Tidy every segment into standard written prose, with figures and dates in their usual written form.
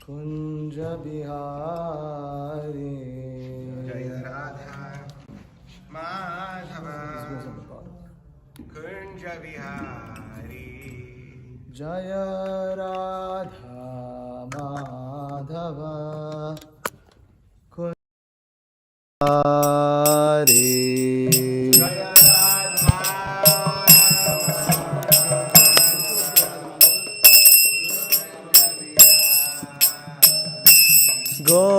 Kunja Bihari Jaya Radha Madhava Kunja Vihari Jaya Radha Madhava Kunja Bihari Jaya Radha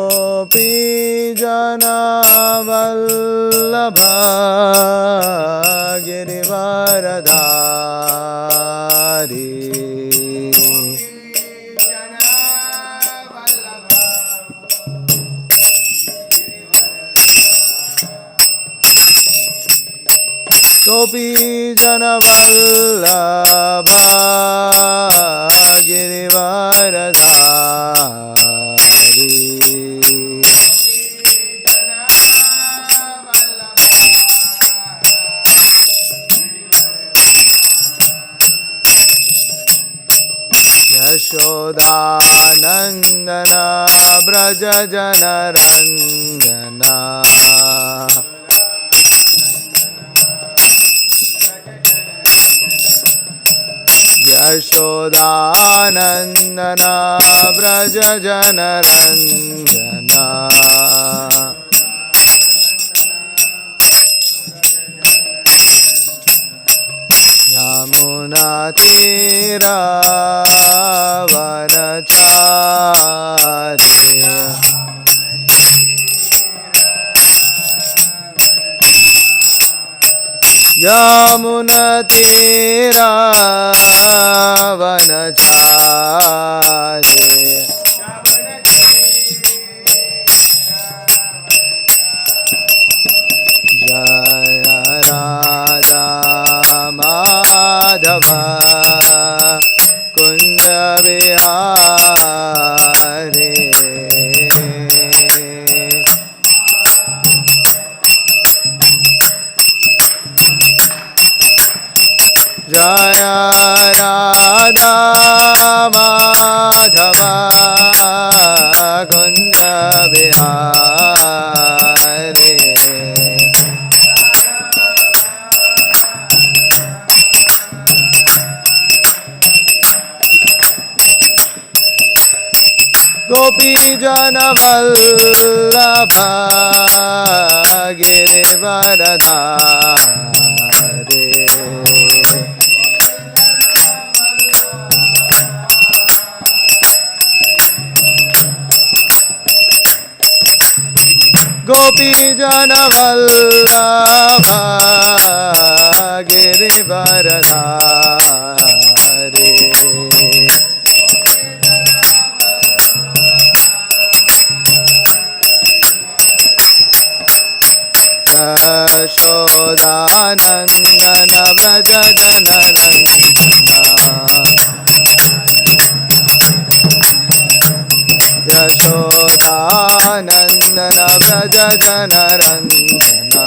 Gopi Jana Vallabha Girivaradhari Gopi Jana Vallabha Girivaradhari Yashodanandana Braja Janaranjana Yashodanandana Braja Janaranjana Yamuna Tira Vanachari Yamuna Tira Vanachari Jaya Radha Madhava Kunja Vihari Jaya Radha Madhava Kunja Vihari Gopi Jana Vallabha Girivaradhari Gopi Jana Vallabha Girivaradhari Yashodanandana Braja Janaranjana Yashodanandana Braja Janaranjana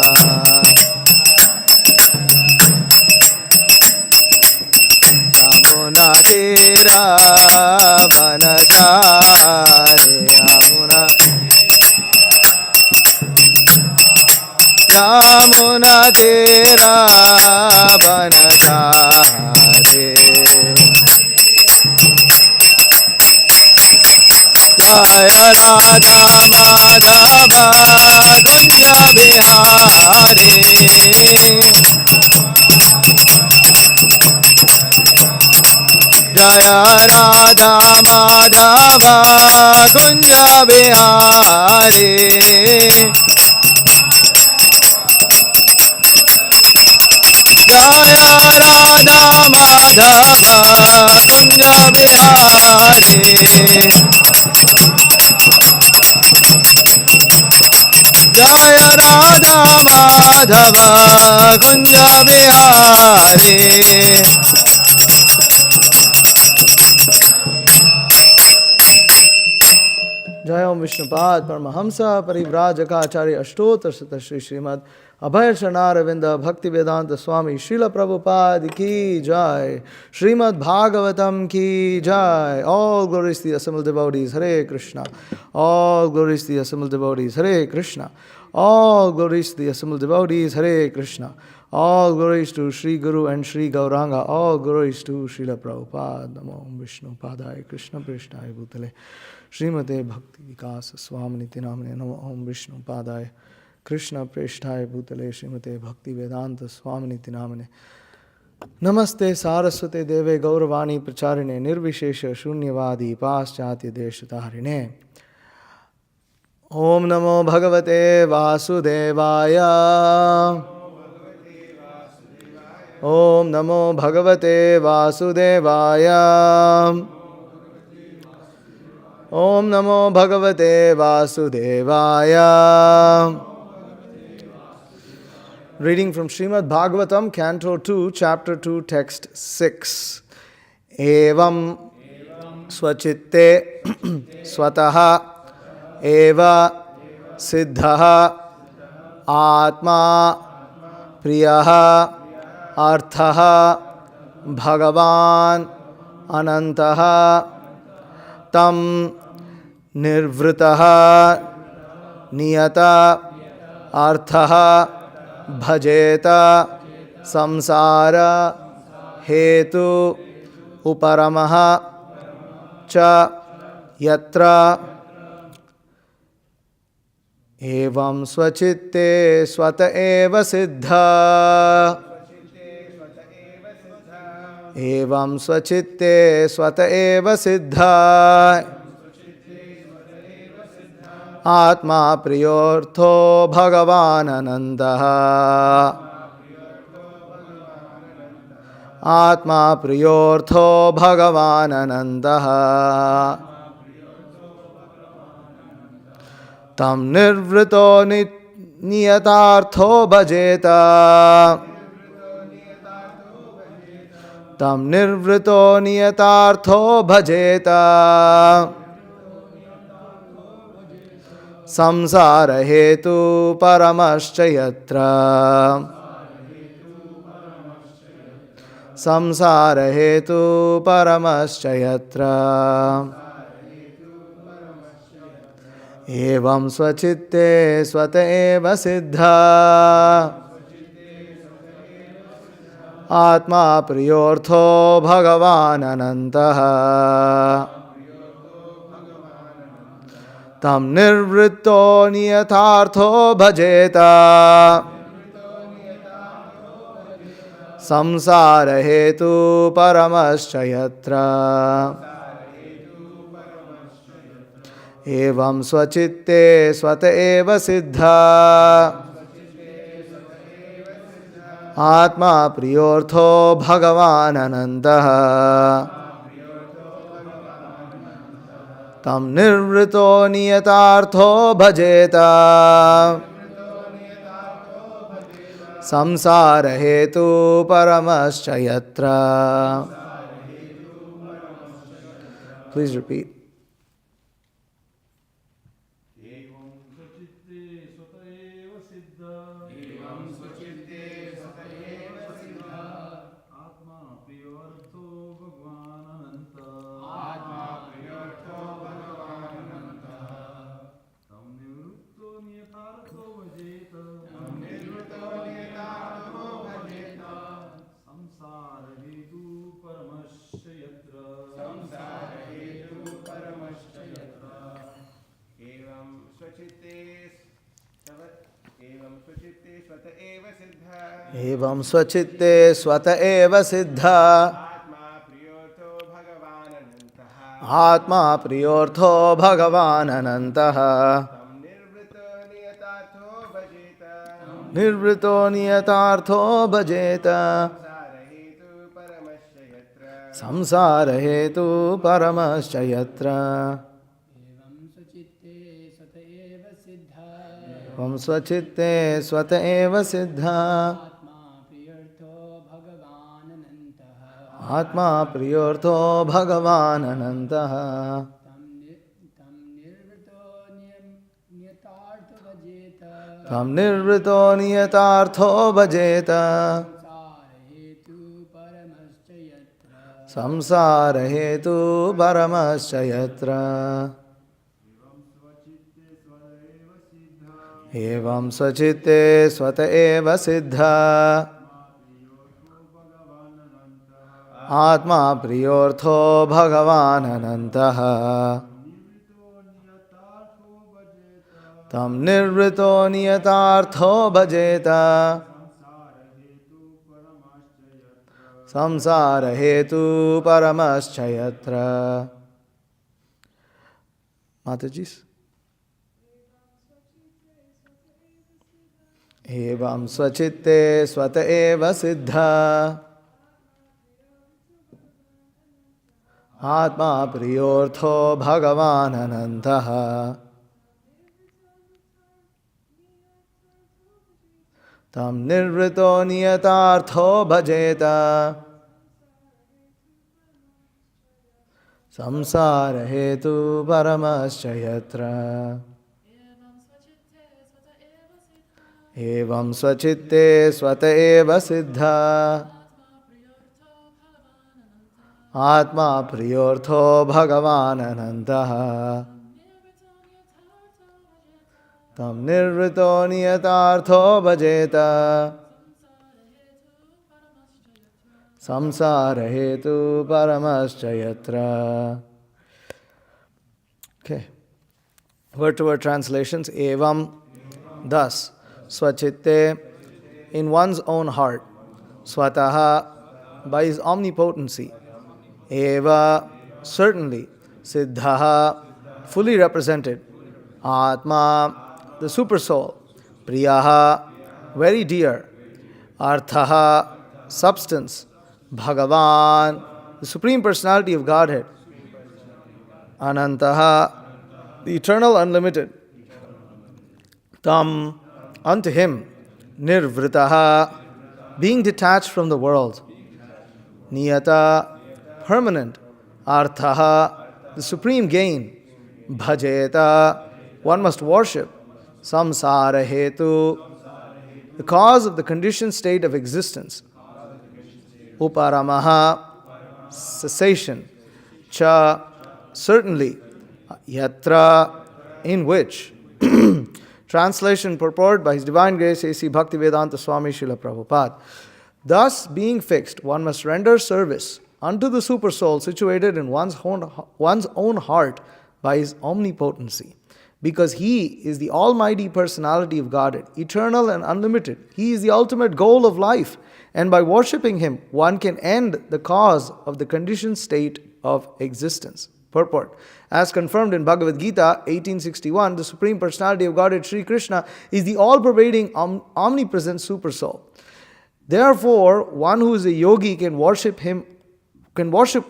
Yamuna Tira Vanachari Yamuna Tira Vanachari Jaya Radha Madhava Kunja Bihari Jaya Radha Madhava Kunja Bihari Jaya Radha Madhava Kunja Bihari Jaya Radha Madhava Kunja Bihari Jai Om Vishnupad Paramahamsa Parivrajaka Acharya Ashtotar Sata Shri Srimad अभय चरणारविंद भक्ति वेदांत स्वामी श्रील प्रभुपाद की जय. Srimad Bhagavatam ki jai. All glories to the assembled devotees. Hare Krishna. All glories to the assembled devotees. Hare Krishna. All glories to the assembled devotees. Hare Krishna. All glories to Sri Guru and Sri Gauranga. All glories to Srila Prabhupada. Namo Vishnu Padaya Krishna Prishnaaya Bhutale Srimate Bhakti Vikas Swaminiti Namane. Namo Om Vishnu Padaya Krishna Prishnaaya Bhutale Srimate Bhakti Vedanta Swaminiti Namane. Namaste Saraswate Deve Gauravani Pracharine Nirvishesha Shunyavadi Paschatya Deshatarine. Om Namo Bhagavate Vasudevaya. Om Namo Bhagavate Vasudevaya. Om Namo Bhagavate Vasudevaya. Reading from Srimad Bhagavatam, Canto 2, Chapter 2, Text 6. Evam svachitte swataha eva siddhaha atma priyaha arthaha bhagavan anantaha tam nirvritaha niyata arthaha bhajeta samsara hetu uparamaha cha yatra evam svachitte swata eva siddha. Evam svachitte swata eva siddha. Atma priyortho bhagavan anandaha. Atma priyortho bhagavan anandaha. Tam nirvrito niyatartho bhajeta. Tam nirvrito niyatartho bhajeta. Samsara hetu paramascha yatra. Samsara hetu paramascha yatra. Evam svachitte swata eva siddha. Atma priyortho bhagavan anantaha. Tam nirvrito niyatartho bhajeta. Samsara hetu paramascha yatra. Evam svachitte swata eva siddha. Atma priyortho bhagavan anantaha. Tam nirvrito niyatartho bhajeta. Samsara hetu paramascha yatra. Please repeat. Evam svachitte swata eva siddha. Atma priyortho bhagavan anantaha. Nirvrito niyatartho bhajeta. Samsara hetu paramascha yatra. Evam svachitte swata eva siddha. Atma priyortho bhagavan anantaha. tam nirvrito niyatartho bhajeta samsara hetu paramascha yatra evam svachitte svata eva siddha atma priyortho bhagavan anantah tam nirvrito niyatartho bhajeta samsara hetu paramascha yatra. Matajis. Evam svachitte svata eva siddha atma priyortho bhagavan anantah tam nirvrito niyatartho bhajeta samsara hetu paramascha yatra. Evam svachitte svata eva siddha atma priyortho bhagavan anantah tam nirvrito niyatartho bhajeta samsara hetu paramascha yatra. Okay. Word to word translations. Evam, thus, svachitte, in one's own heart, swataha, by his omnipotency, eva, certainly, siddhaha, fully represented, atma, the supersoul, priyaha, very dear, arthaha, substance, Bhagavan, the Supreme Personality of Godhead, Anantaha, the Eternal Unlimited, Tam, unto him, Nirvritaha, being detached from the world, Niyata, permanent, Arthaha, the supreme gain, Bhajeta, one must worship, Samsara Hetu, the cause of the conditioned state of existence, Uparamaha, cessation, Cha, certainly, Yatra, in which. Translation purport by His Divine Grace A.C. Bhaktivedanta Swami Srila Prabhupada. Thus, being fixed, one must render service unto the Supersoul situated in one's own heart by His omnipotency. Because He is the Almighty Personality of Godhead, eternal and unlimited. He is the ultimate goal of life. And by worshipping Him, one can end the cause of the conditioned state of existence. Purport. As confirmed in Bhagavad Gita 1861, the Supreme Personality of Godhead, Sri Krishna, is the all-pervading, omnipresent Supersoul. Therefore, one who is a yogi can worship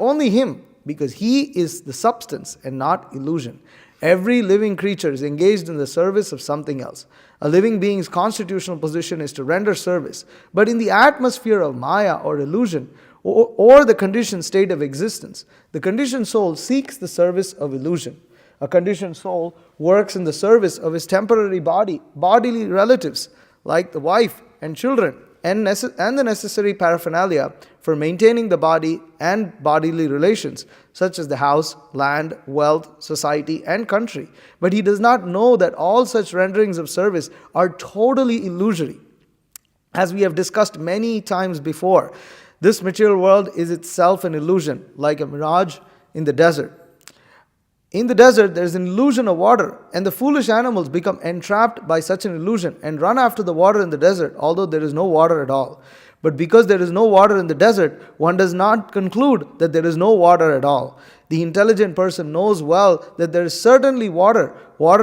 only Him, because He is the substance and not illusion. Every living creature is engaged in the service of something else. A living being's constitutional position is to render service. But in the atmosphere of Maya or illusion, or the conditioned state of existence, the conditioned soul seeks the service of illusion. A conditioned soul works in the service of his temporary bodily relatives, like the wife and children, and the necessary paraphernalia for maintaining the body and bodily relations, such as the house, land, wealth, society, and country. But he does not know that all such renderings of service are totally illusory. As we have discussed many times before, this material world is itself an illusion, like a mirage in the desert. In the desert, there is an illusion of water, and the foolish animals become entrapped by such an illusion and run after the water in the desert, although there is no water at all. But because there is no water in the desert, one does not conclude that there is no water at all. The intelligent person knows well that there is certainly water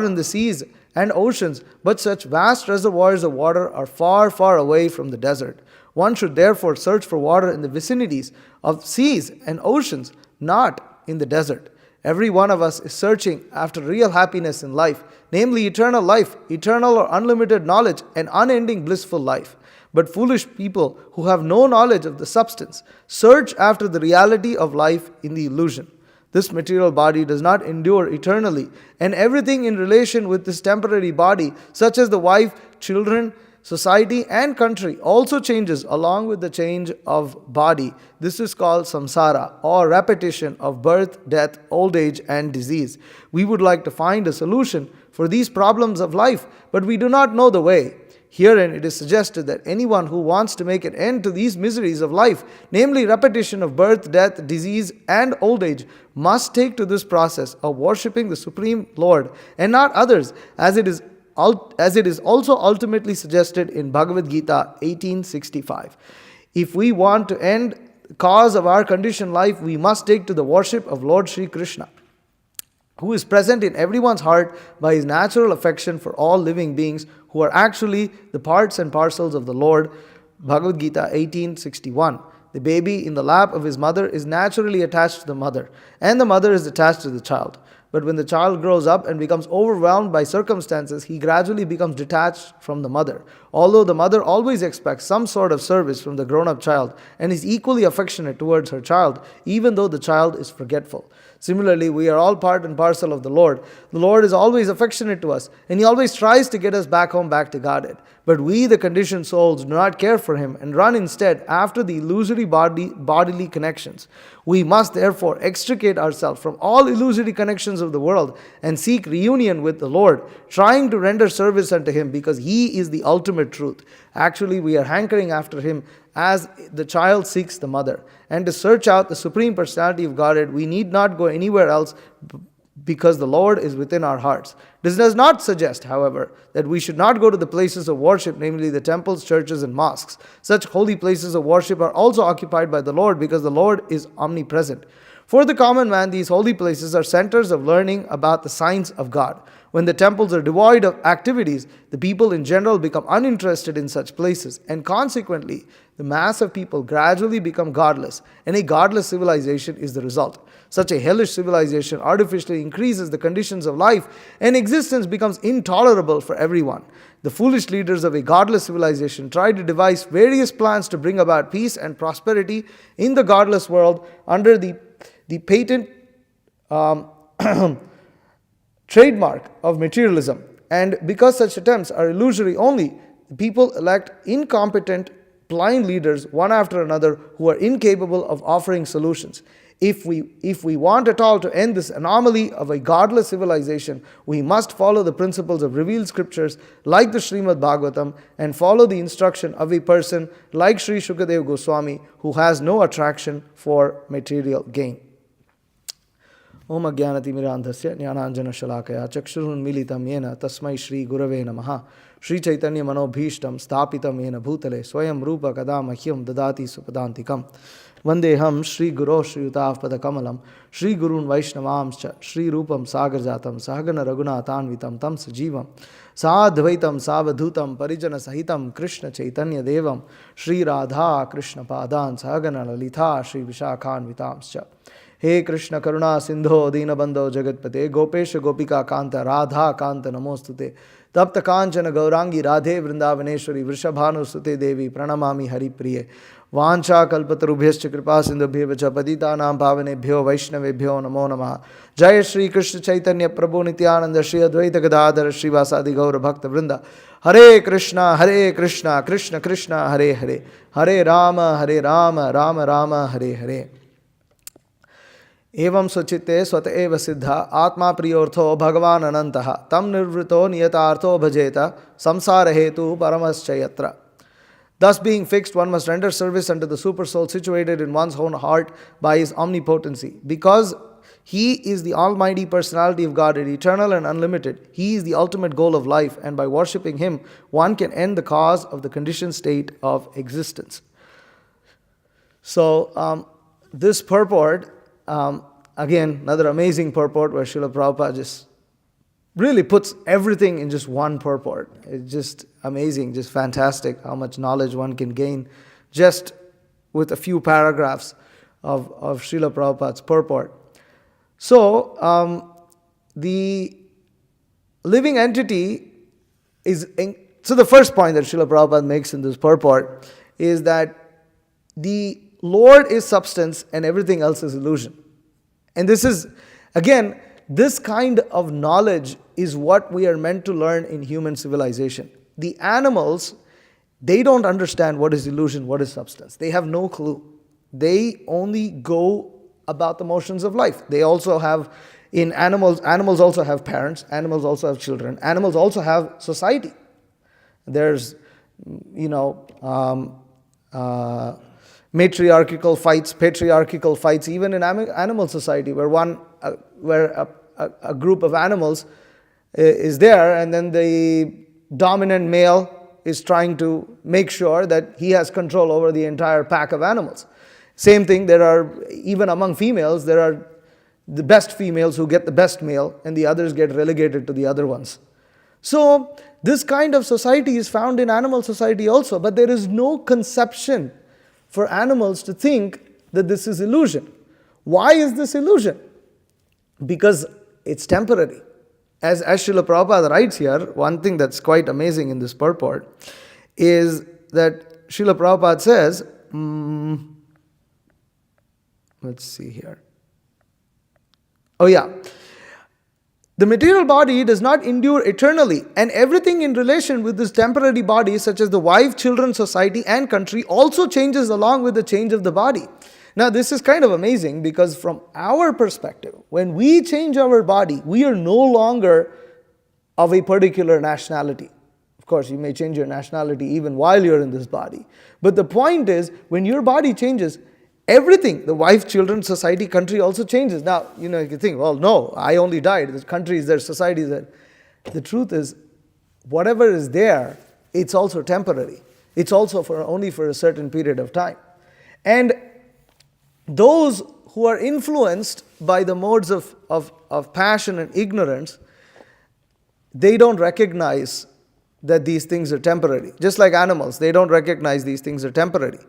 in the seas and oceans, but such vast reservoirs of water are far, far away from the desert. One should therefore search for water in the vicinities of seas and oceans, not in the desert. Every one of us is searching after real happiness in life, namely eternal life, eternal or unlimited knowledge, and unending blissful life. But foolish people who have no knowledge of the substance search after the reality of life in the illusion. This material body does not endure eternally, and everything in relation with this temporary body, such as the wife, children, society and country also changes along with the change of body. This is called samsara, or repetition of birth, death, old age and disease. We would like to find a solution for these problems of life, but we do not know the way. Herein it is suggested that anyone who wants to make an end to these miseries of life, namely repetition of birth, death, disease, and old age, must take to this process of worshipping the Supreme Lord and not others, as it is also ultimately suggested in Bhagavad Gita 18:65. If we want to end the cause of our conditioned life, we must take to the worship of Lord Sri Krishna, who is present in everyone's heart by his natural affection for all living beings, who are actually the parts and parcels of the Lord. Bhagavad Gita 18:61. The baby in the lap of his mother is naturally attached to the mother, and the mother is attached to the child. But when the child grows up and becomes overwhelmed by circumstances, he gradually becomes detached from the mother. Although the mother always expects some sort of service from the grown-up child and is equally affectionate towards her child, even though the child is forgetful. Similarly, we are all part and parcel of the Lord. The Lord is always affectionate to us, and He always tries to get us back home, back to Godhead. But we, the conditioned souls, do not care for Him and run instead after the illusory bodily connections. We must therefore extricate ourselves from all illusory connections of the world and seek reunion with the Lord, trying to render service unto Him because He is the ultimate truth. Actually, we are hankering after Him as the child seeks the mother. And to search out the Supreme Personality of Godhead, we need not go anywhere else because the Lord is within our hearts. This does not suggest, however, that we should not go to the places of worship, namely the temples, churches, and mosques. Such holy places of worship are also occupied by the Lord because the Lord is omnipresent. For the common man, these holy places are centers of learning about the signs of God. When the temples are devoid of activities, the people in general become uninterested in such places, and consequently, the mass of people gradually become godless, and a godless civilization is the result. Such a hellish civilization artificially increases the conditions of life, and existence becomes intolerable for everyone. The foolish leaders of a godless civilization try to devise various plans to bring about peace and prosperity in the godless world under the patent trademark of materialism. And because such attempts are illusory only, the people elect incompetent, blind leaders one after another who are incapable of offering solutions. If we want at all to end this anomaly of a godless civilization, we must follow the principles of revealed scriptures like the Srimad Bhagavatam and follow the instruction of a person like Sri Shukadev Goswami, who has no attraction for material gain. Om Ajnanatimirandhasya Jnananjana Shalakaya Chakshurunmilitam Yena Tasmai Shri Gurave Namaha. Shri Chaitanya Manobhishtam Stapitam Yena Bhutale Swayam Rupa Kadamahyam Dadati Supadantikam. Vandeham Shri Guru Shri Yutav Padakamalam Shri Gurun Vaishnavamscha Shri Rupam Sagarjatam Sahagana Raghunathanvitam Tam Sajivam Sadhvaitam Savadhutam Parijana Sahitam Krishna Chaitanya Devam Shri Radha Krishna Padan Sahagana Lalitha Shri Vishakhanvitamscha. He Krishna Karuna Sindho Dinabandho Jagatpate Gopesha Gopika Kanta Radha Kanta Namostute Tapta Kanchana Gaurangi Radhe Vrindavaneshwari Vrishabhanu Sute Devi Pranamami Hari Priye Vancha Kalpatarubhyascha Kripa Sindhubhyevacha Paditanam Pavanebhyo Vaishnavebhyo Namo Namaha. Jaya Shri Krishna Chaitanya Prabhu Nityananda Shri Advaita Gadadhara Shri Vasadi Gaura Bhakta Vrinda. Hare Krishna Krishna Krishna Hare Hare Hare Rama Rama Rama Hare Hare. एवं स्वचित्ते स्वत एव सिद्धा आत्मा प्रियोर्थो भगवान अनंतः तम निर्वृतो नियतार्थो भजेत samsara hetu paramascha yatra. Thus being fixed, one must render service unto the super soul situated in one's own heart by his omnipotency. Because he is the almighty personality of God, eternal and unlimited. He is the ultimate goal of life, and by worshipping him, one can end the cause of the conditioned state of existence. So, this purport, again, another amazing purport where Srila Prabhupada just really puts everything in just one purport. It's just amazing, just fantastic how much knowledge one can gain just with a few paragraphs of Srila Prabhupada's purport. So, the living entity is... So the first point that Srila Prabhupada makes in this purport is that the Lord is substance and everything else is illusion. And this is, again, this kind of knowledge is what we are meant to learn in human civilization. the animals, they don't understand what is illusion, what is substance. They have no clue. They only go about the motions of life. They also have, in animals also have parents, animals also have children, animals also have society. There's, matriarchal fights, patriarchal fights, even in animal society, where a group of animals is there, and then the dominant male is trying to make sure that he has control over the entire pack of animals. Same thing, there are, even among females, there are the best females who get the best male, and the others get relegated to the other ones. So, this kind of society is found in animal society also, but there is no conception for animals to think that this is illusion. Why is this illusion? Because it's temporary. As Srila Prabhupada writes here, one thing that's quite amazing in this purport is that Srila Prabhupada says, let's see here. Oh yeah. The material body does not endure eternally, and everything in relation with this temporary body, such as the wife, children, society, and country, also changes along with the change of the body. Now, this is kind of amazing because from our perspective, when we change our body, we are no longer of a particular nationality. Of course, you may change your nationality even while you're in this body. But the point is, when your body changes, everything, the wife, children, society, country also changes. Now, you can think, well, no, I only died. The country is there, society is there. The truth is, whatever is there, it's also temporary. It's also only for a certain period of time. And those who are influenced by the modes of passion and ignorance, they don't recognize that these things are temporary. Just like animals, they don't recognize these things are temporary.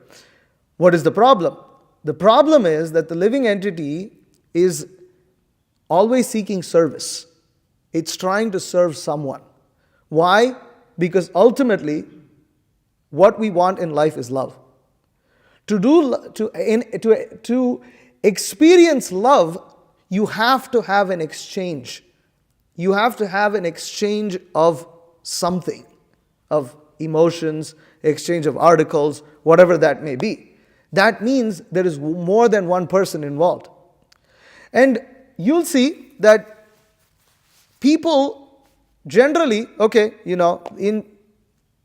What is the problem? The problem is that the living entity is always seeking service. It's trying to serve someone. Why? Because ultimately, what we want in life is love. To experience love, you have to have an exchange. You have to have an exchange of something, of emotions, exchange of articles, whatever that may be. That means there is more than one person involved. And you'll see that people generally,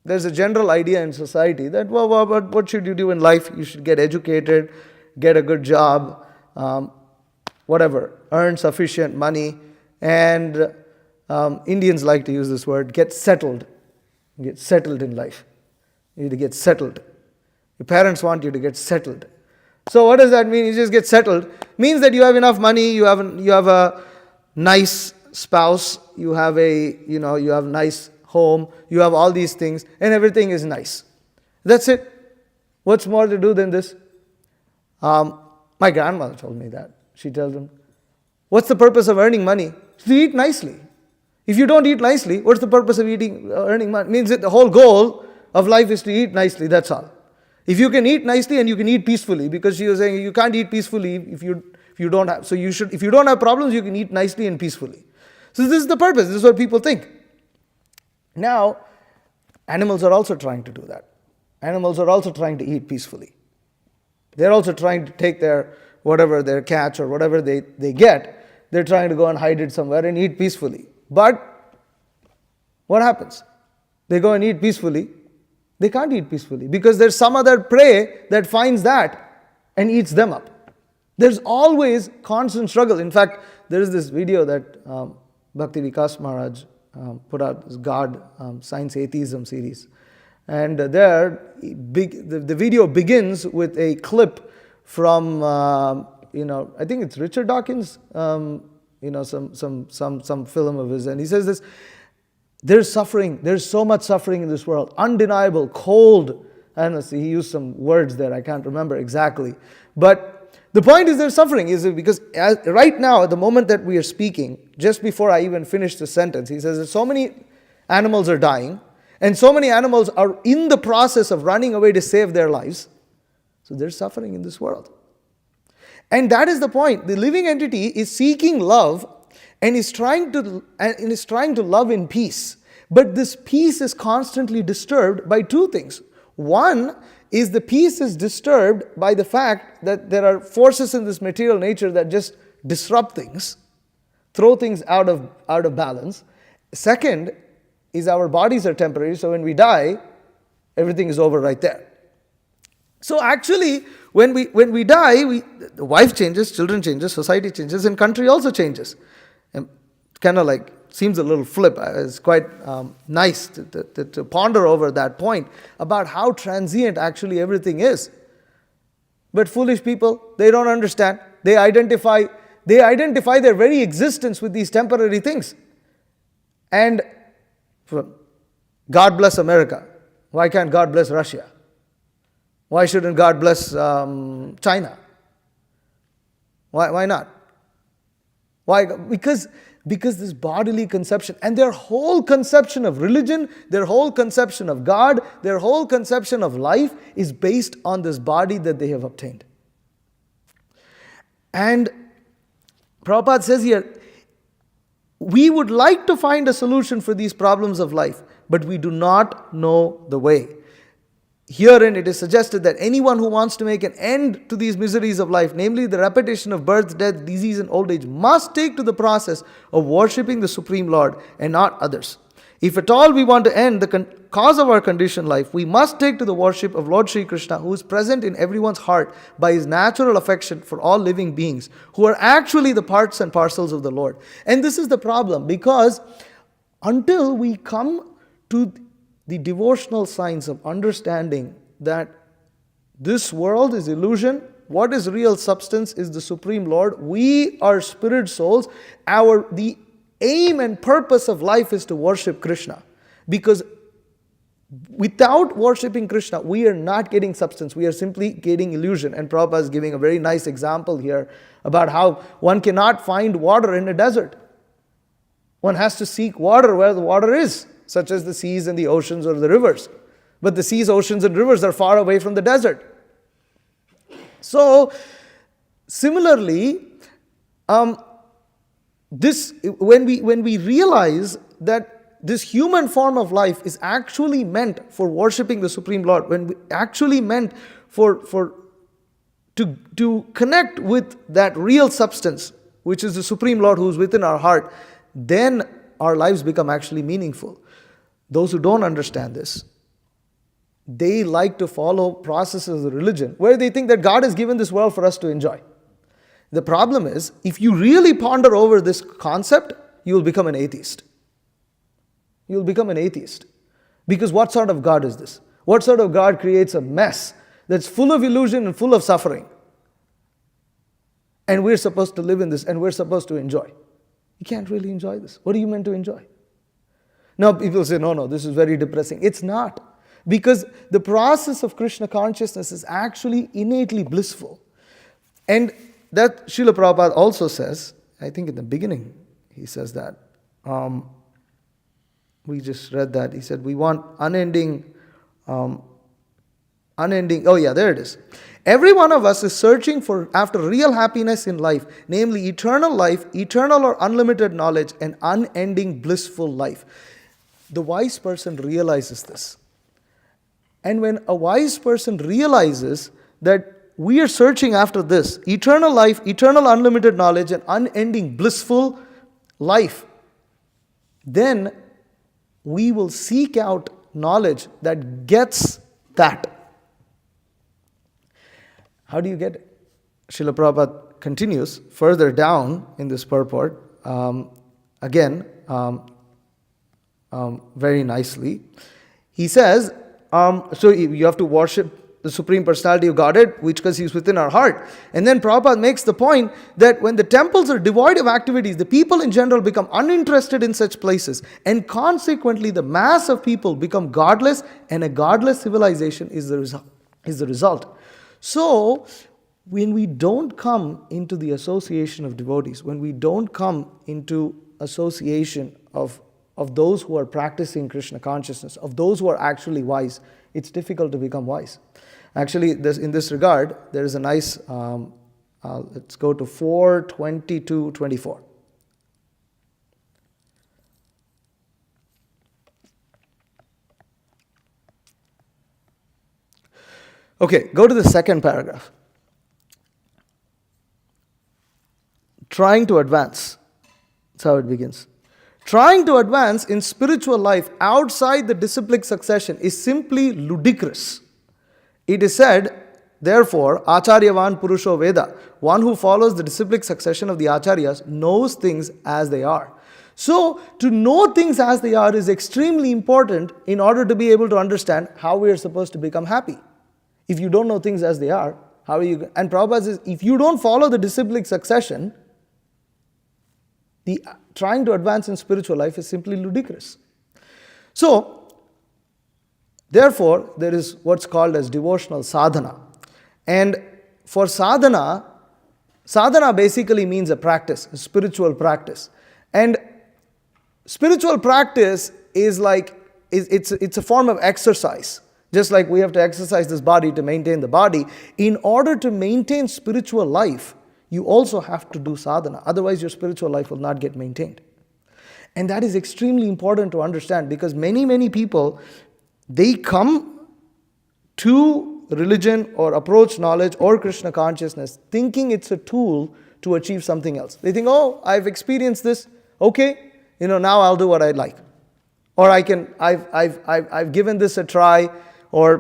there's a general idea in society that, what should you do in life? You should get educated, get a good job, earn sufficient money, and Indians like to use this word, get settled. Get settled in life. You need to get settled. Your parents want you to get settled. So what does that mean? You just get settled. Means that you have enough money, you have a nice spouse, you have a nice home, you have all these things, and everything is nice. That's it. What's more to do than this? My grandmother told me that. She tells them, what's the purpose of earning money? To eat nicely. If you don't eat nicely, what's the purpose of earning money? It means that the whole goal of life is to eat nicely, that's all. If you can eat nicely and you can eat peacefully, because she was saying you can't eat peacefully if you don't have, so you should, if you don't have problems, you can eat nicely and peacefully. So this is the purpose, this is what people think. Now, animals are also trying to do that. Animals are also trying to eat peacefully. They're also trying to take their catch or whatever they get, they're trying to go and hide it somewhere and eat peacefully. But what happens? They go and eat peacefully. They can't eat peacefully because there's some other prey that finds that and eats them up. There's always constant struggle. In fact, there is this video that Bhakti Vikas Maharaj put out, this God Science Atheism series. And there, the video begins with a clip from, I think it's Richard Dawkins, some film of his. And he says this, there's suffering, there's so much suffering in this world, undeniable, cold. I don't know, he used some words there, I can't remember exactly. But the point is there's suffering, because right now, at the moment that we are speaking, just before I even finish the sentence, he says that so many animals are dying, and so many animals are in the process of running away to save their lives. So there's suffering in this world. And that is the point. The living entity is seeking love and is trying to love in peace. But this peace is constantly disturbed by two things. One is the peace is disturbed by the fact that there are forces in this material nature that just disrupt things, throw things out of balance. Second is our bodies are temporary, so when we die, everything is over right there. So actually, when we die, the wife changes, children changes, society changes, and country also changes. And kind of like seems a little flip. It's quite nice to ponder over that point about how transient actually everything is. But foolish people, they don't understand. They identify their very existence with these temporary things. And God bless America. Why can't God bless Russia? Why shouldn't God bless China? Why not? Why? Because this bodily conception and their whole conception of religion, their whole conception of God, their whole conception of life is based on this body that they have obtained. And Prabhupada says here, we would like to find a solution for these problems of life, but we do not know the way. Herein it is suggested that anyone who wants to make an end to these miseries of life, namely the repetition of birth, death, disease and old age, must take to the process of worshipping the Supreme Lord and not others. If at all we want to end the cause of our conditioned life, we must take to the worship of Lord Sri Krishna, who is present in everyone's heart by his natural affection for all living beings, who are actually the parts and parcels of the Lord. And this is the problem, because until we come to the devotional science of understanding that this world is illusion, what is real substance is the Supreme Lord, we are spirit souls, the aim and purpose of life is to worship Krishna. Because without worshipping Krishna, we are not getting substance, we are simply getting illusion. And Prabhupada is giving a very nice example here about how one cannot find water in a desert. One has to seek water where the water is, such as the seas and the oceans or the rivers. But the seas, oceans and rivers are far away from the desert. So, similarly, when we realize that this human form of life is actually meant for worshipping the Supreme Lord, when we actually meant to connect with that real substance, which is the Supreme Lord who is within our heart, then our lives become actually meaningful. Those who don't understand this, they like to follow processes of religion where they think that God has given this world for us to enjoy. The problem is, if you really ponder over this concept, you will become an atheist. You will become an atheist. Because what sort of God is this? What sort of God creates a mess that's full of illusion and full of suffering? And we're supposed to live in this and we're supposed to enjoy. You can't really enjoy this. What are you meant to enjoy? Now people say, no, this is very depressing. It's not. Because the process of Krishna consciousness is actually innately blissful. And that Srila Prabhupada also says, I think in the beginning he says that. We just read that. He said, we want unending, oh yeah, there it is. Every one of us is searching after real happiness in life, namely eternal life, eternal or unlimited knowledge, and unending blissful life. The wise person realizes this. And when a wise person realizes that we are searching after this, eternal life, eternal unlimited knowledge, and unending blissful life, then we will seek out knowledge that gets that. How do you get it? Srila Prabhupada continues further down in this purport, very nicely. He says, so you have to worship the Supreme Personality of Godhead, which because He is within our heart. And then Prabhupada makes the point that when the temples are devoid of activities, the people in general become uninterested in such places. And consequently, the mass of people become godless, and a godless civilization is the result. So, when we don't come into the association of devotees, when we don't come into association of those who are practicing Krishna consciousness, of those who are actually wise, it's difficult to become wise. Actually, in this regard, there is a nice, let's go to 4:22-24. Okay, go to the second paragraph. Trying to advance. That's how it begins. Trying to advance in spiritual life outside the disciplic succession is simply ludicrous. It is said, therefore, Acharyavan Purusho Veda, one who follows the disciplic succession of the Acharyas, knows things as they are. So, to know things as they are is extremely important in order to be able to understand how we are supposed to become happy. If you don't know things as they are, how are you? And Prabhupada says, if you don't follow the disciplic succession, the trying to advance in spiritual life is simply ludicrous. So, therefore, there is what's called as devotional sadhana. And for sadhana, sadhana basically means a practice, a spiritual practice. And spiritual practice is like, it's a form of exercise. Just like we have to exercise this body to maintain the body. In order to maintain spiritual life, you also have to do sadhana. Otherwise, your spiritual life will not get maintained. And that is extremely important to understand because many people, they come to religion or approach knowledge or Krishna consciousness thinking it's a tool to achieve something else. They think, oh, I've experienced this. Okay, now I'll do what I like. Or I've given this a try. Or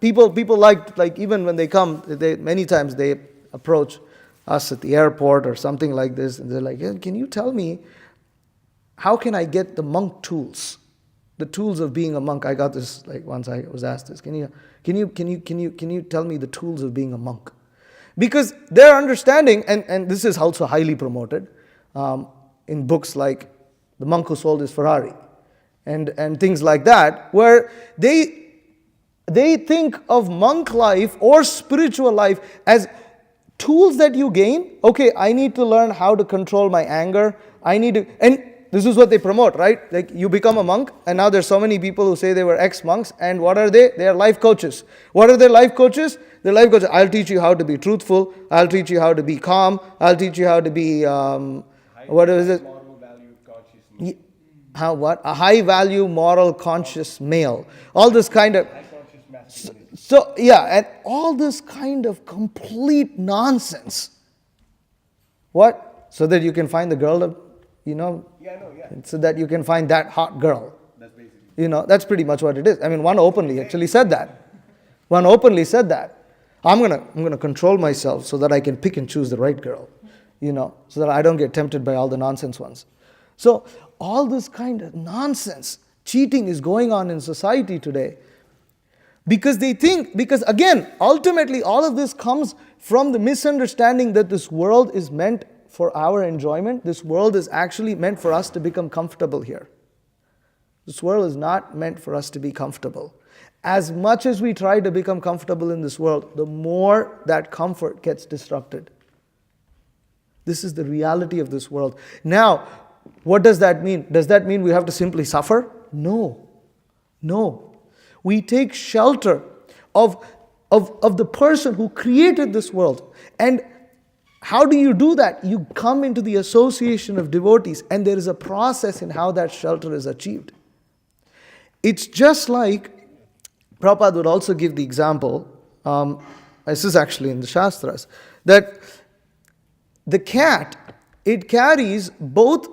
people like even when they come, many times they approach us at the airport or something like this, and they're like, hey, can you tell me how can I get the monk tools, the tools of being a monk? I got this like once I was asked this. Can you tell me the tools of being a monk? Because their understanding, and this is also highly promoted in books like The Monk Who Sold His Ferrari and things like that, where they think of monk life or spiritual life as tools that you gain. Okay, I need to learn how to control my anger. And this is what they promote, right? Like you become a monk, and now there's so many people who say they were ex-monks, and what are they? They are life coaches. What are their life coaches? Their life coaches, I'll teach you how to be truthful. I'll teach you how to be calm. I'll teach you how to be, what is it? Moral value conscious. A high value, moral, conscious male. All this kind of... So, and all this kind of complete nonsense. What? So that you can find the girl, so that you can find that hot girl. That's basically. That's pretty much what it is. I mean, one openly actually said that. I'm gonna control myself so that I can pick and choose the right girl, so that I don't get tempted by all the nonsense ones. So, all this kind of nonsense, cheating is going on in society today. Because again, ultimately all of this comes from the misunderstanding that this world is meant for our enjoyment. This world is actually meant for us to become comfortable here. This world is not meant for us to be comfortable. As much as we try to become comfortable in this world, the more that comfort gets disrupted. This is the reality of this world. Now, what does that mean? Does that mean we have to simply suffer? No. We take shelter of the person who created this world. And how do you do that? You come into the association of devotees, and there is a process in how that shelter is achieved. It's just like, Prabhupada would also give the example, this is actually in the Shastras, that the cat, it carries both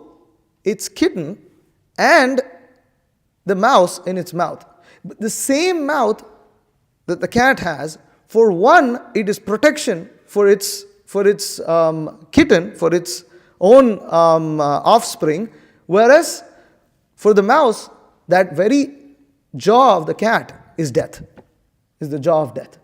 its kitten and the mouse in its mouth. But the same mouth that the cat has, for one, it is protection for its kitten, for its own offspring, whereas for the mouse, that very jaw of the cat is death, is the jaw of death.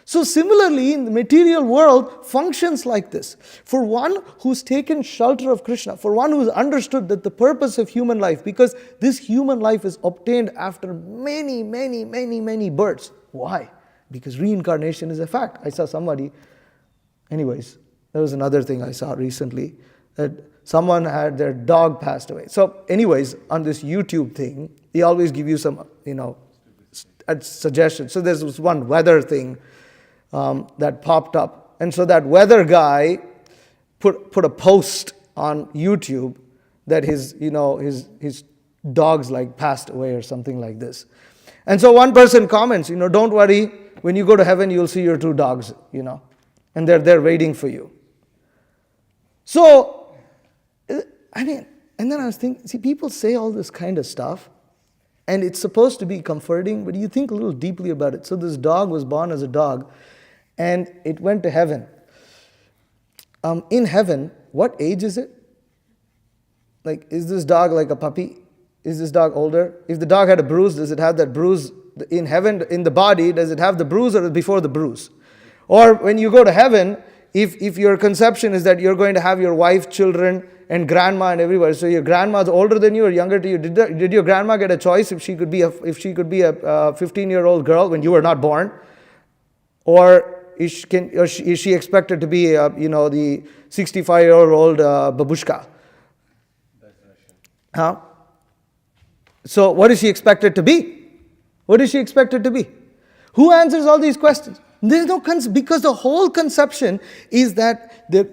So similarly, in the material world functions like this. For one who's taken shelter of Krishna, for one who's understood that the purpose of human life, because this human life is obtained after many births. Why? Because reincarnation is a fact. I saw somebody, anyways, there was another thing I saw recently, that someone had their dog passed away. So anyways, on this YouTube thing, they always give you some, suggestions. So there's this one weather thing that popped up. And so that weather guy put a post on YouTube that his dog's like passed away or something like this. And so one person comments, don't worry, when you go to heaven, you'll see your two dogs, and they're there waiting for you. So, and then I was thinking, see, people say all this kind of stuff, and it's supposed to be comforting, but you think a little deeply about it. So this dog was born as a dog, and it went to heaven. In heaven, what age is it? Like, is this dog like a puppy? Is this dog older? If the dog had a bruise, does it have that bruise in heaven, in the body? Does it have the bruise or before the bruise? Or when you go to heaven, if your conception is that you're going to have your wife, children, and grandma and everywhere, so your grandma's older than you or younger to you, did your grandma get a choice if she could be a 15-year-old girl when you were not born? Or is she expected to be, the 65-year-old babushka? Huh? So what is she expected to be? What is she expected to be? Who answers all these questions? There's no because the whole conception is that their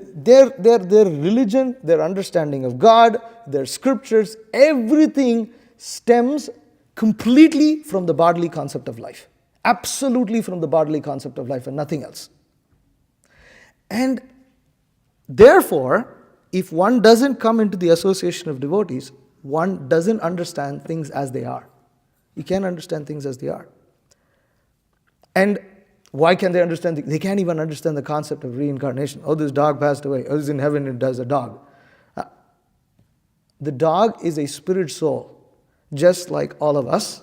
religion, their understanding of God, their scriptures, everything stems completely from the bodily concept of life. Absolutely from the bodily concept of life and nothing else. And therefore, if one doesn't come into the association of devotees, one doesn't understand things as they are. You can't understand things as they are. And why can they understand? They can't even understand the concept of reincarnation. Oh, this dog passed away. Oh, he's in heaven, it does a dog. The dog is a spirit soul, just like all of us.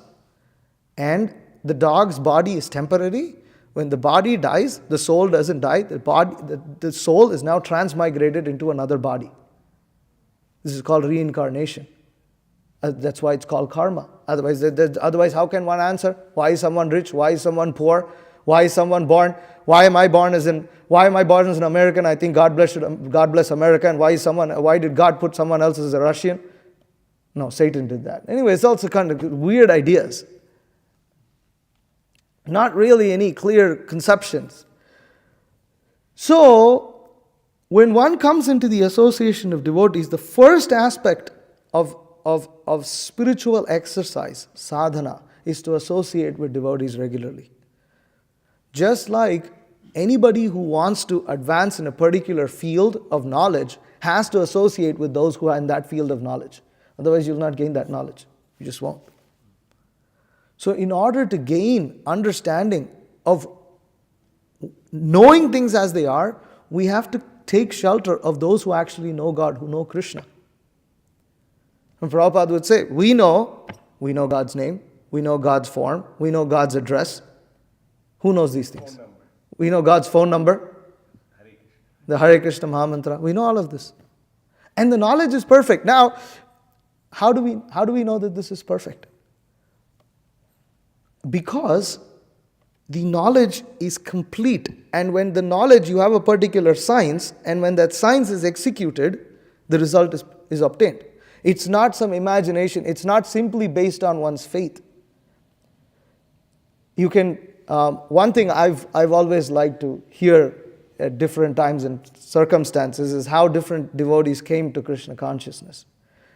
And the dog's body is temporary. When the body dies, the soul doesn't die. The soul is now transmigrated into another body. This is called reincarnation. That's why it's called karma. Otherwise, how can one answer? Why is someone rich? Why is someone poor? Why is someone born? Why am I born as an American? I think God bless America. And why did God put someone else as a Russian? No, Satan did that. Anyway, it's also kind of weird ideas. Not really any clear conceptions. So, when one comes into the association of devotees, the first aspect of spiritual exercise, sadhana, is to associate with devotees regularly. Just like anybody who wants to advance in a particular field of knowledge has to associate with those who are in that field of knowledge. Otherwise, you'll not gain that knowledge. You just won't. So, in order to gain understanding of knowing things as they are, we have to take shelter of those who actually know God, who know Krishna. And Prabhupada would say, we know God's name, we know God's form, we know God's address. Who knows these things? We know God's phone number, the Hare Krishna Mahamantra. We know all of this. And the knowledge is perfect. Now, how do we know that this is perfect? Because the knowledge is complete. And when the knowledge, you have a particular science, and when that science is executed, the result is obtained. It's not some imagination. It's not simply based on one's faith. You can, one thing I've always liked to hear at different times and circumstances is how different devotees came to Krishna consciousness.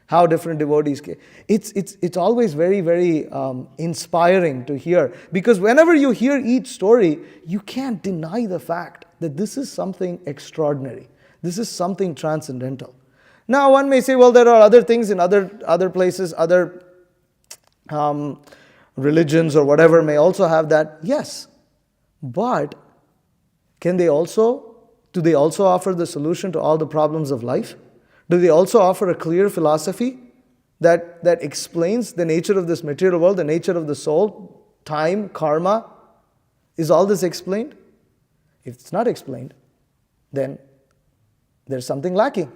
How different devotees came. It's always very, very inspiring to hear. Because whenever you hear each story, you can't deny the fact that this is something extraordinary. This is something transcendental. Now one may say, well, there are other things in other places, other religions or whatever may also have that. Yes, but do they also offer the solution to all the problems of life? Do they also offer a clear philosophy that explains the nature of this material world, the nature of the soul, time, karma? Is all this explained? If it's not explained, then there's something lacking.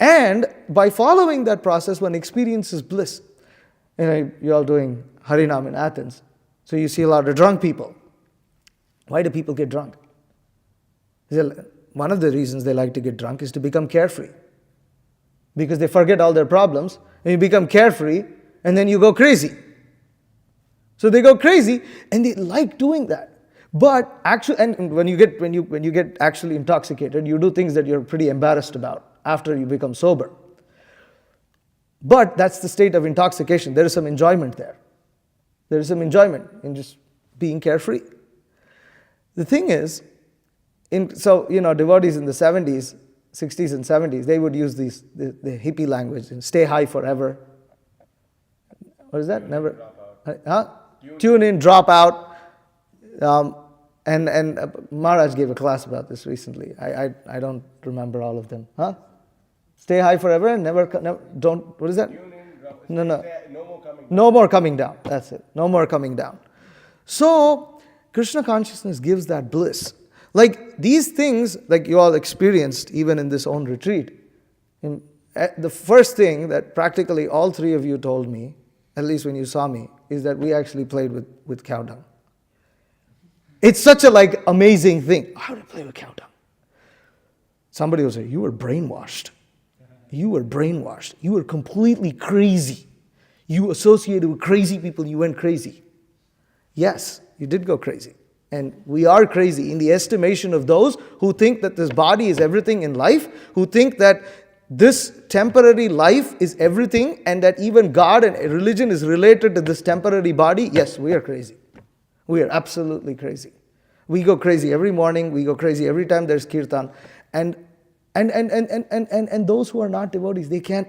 And by following that process, one experiences bliss. You're all doing Harinam in Athens, so you see a lot of drunk people. Why do people get drunk? One of the reasons they like to get drunk is to become carefree. Because they forget all their problems, and you become carefree, and then you go crazy. So they go crazy, and they like doing that. But actually, and when you get actually intoxicated, you do things that you're pretty embarrassed about after you become sober. But that's the state of intoxication. There is some enjoyment there. There is some enjoyment in just being carefree. The thing is, devotees in the 70s, 60s and 70s, they would use the hippie language, and stay high forever. What is that? Never. Tune in, drop out. And Maharaj gave a class about this recently. I don't remember all of them. Stay high forever and never don't. What is that? No. No more coming. No more coming down. That's it. No more coming down. So Krishna consciousness gives that bliss. Like these things, like you all experienced even in this own retreat. The first thing that practically all three of you told me, at least when you saw me, is that we actually played with cow dung. It's such a amazing thing. How do I play with cow dung? Somebody will say, you were brainwashed. You were brainwashed. You were completely crazy. You associated with crazy people, you went crazy. Yes, you did go crazy. And we are crazy in the estimation of those who think that this body is everything in life, who think that this temporary life is everything, and that even God and religion is related to this temporary body. Yes, we are crazy. We are absolutely crazy. We go crazy every morning. We go crazy every time there's kirtan. And those who are not devotees, they can't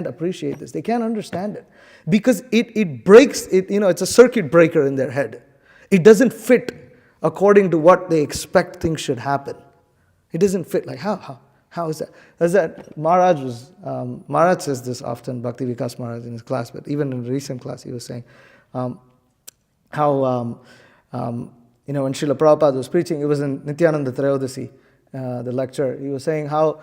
appreciate this. They can't understand it. Because it breaks, it's a circuit breaker in their head. It doesn't fit according to what they expect things should happen. It doesn't fit. Like, how is that? As that Maharaj says this often, Bhakti Vikas Maharaj in his class, but even in a recent class he was saying how when Srila Prabhupada was preaching, it was in Nityananda Trayodasi, the lecture, he was saying how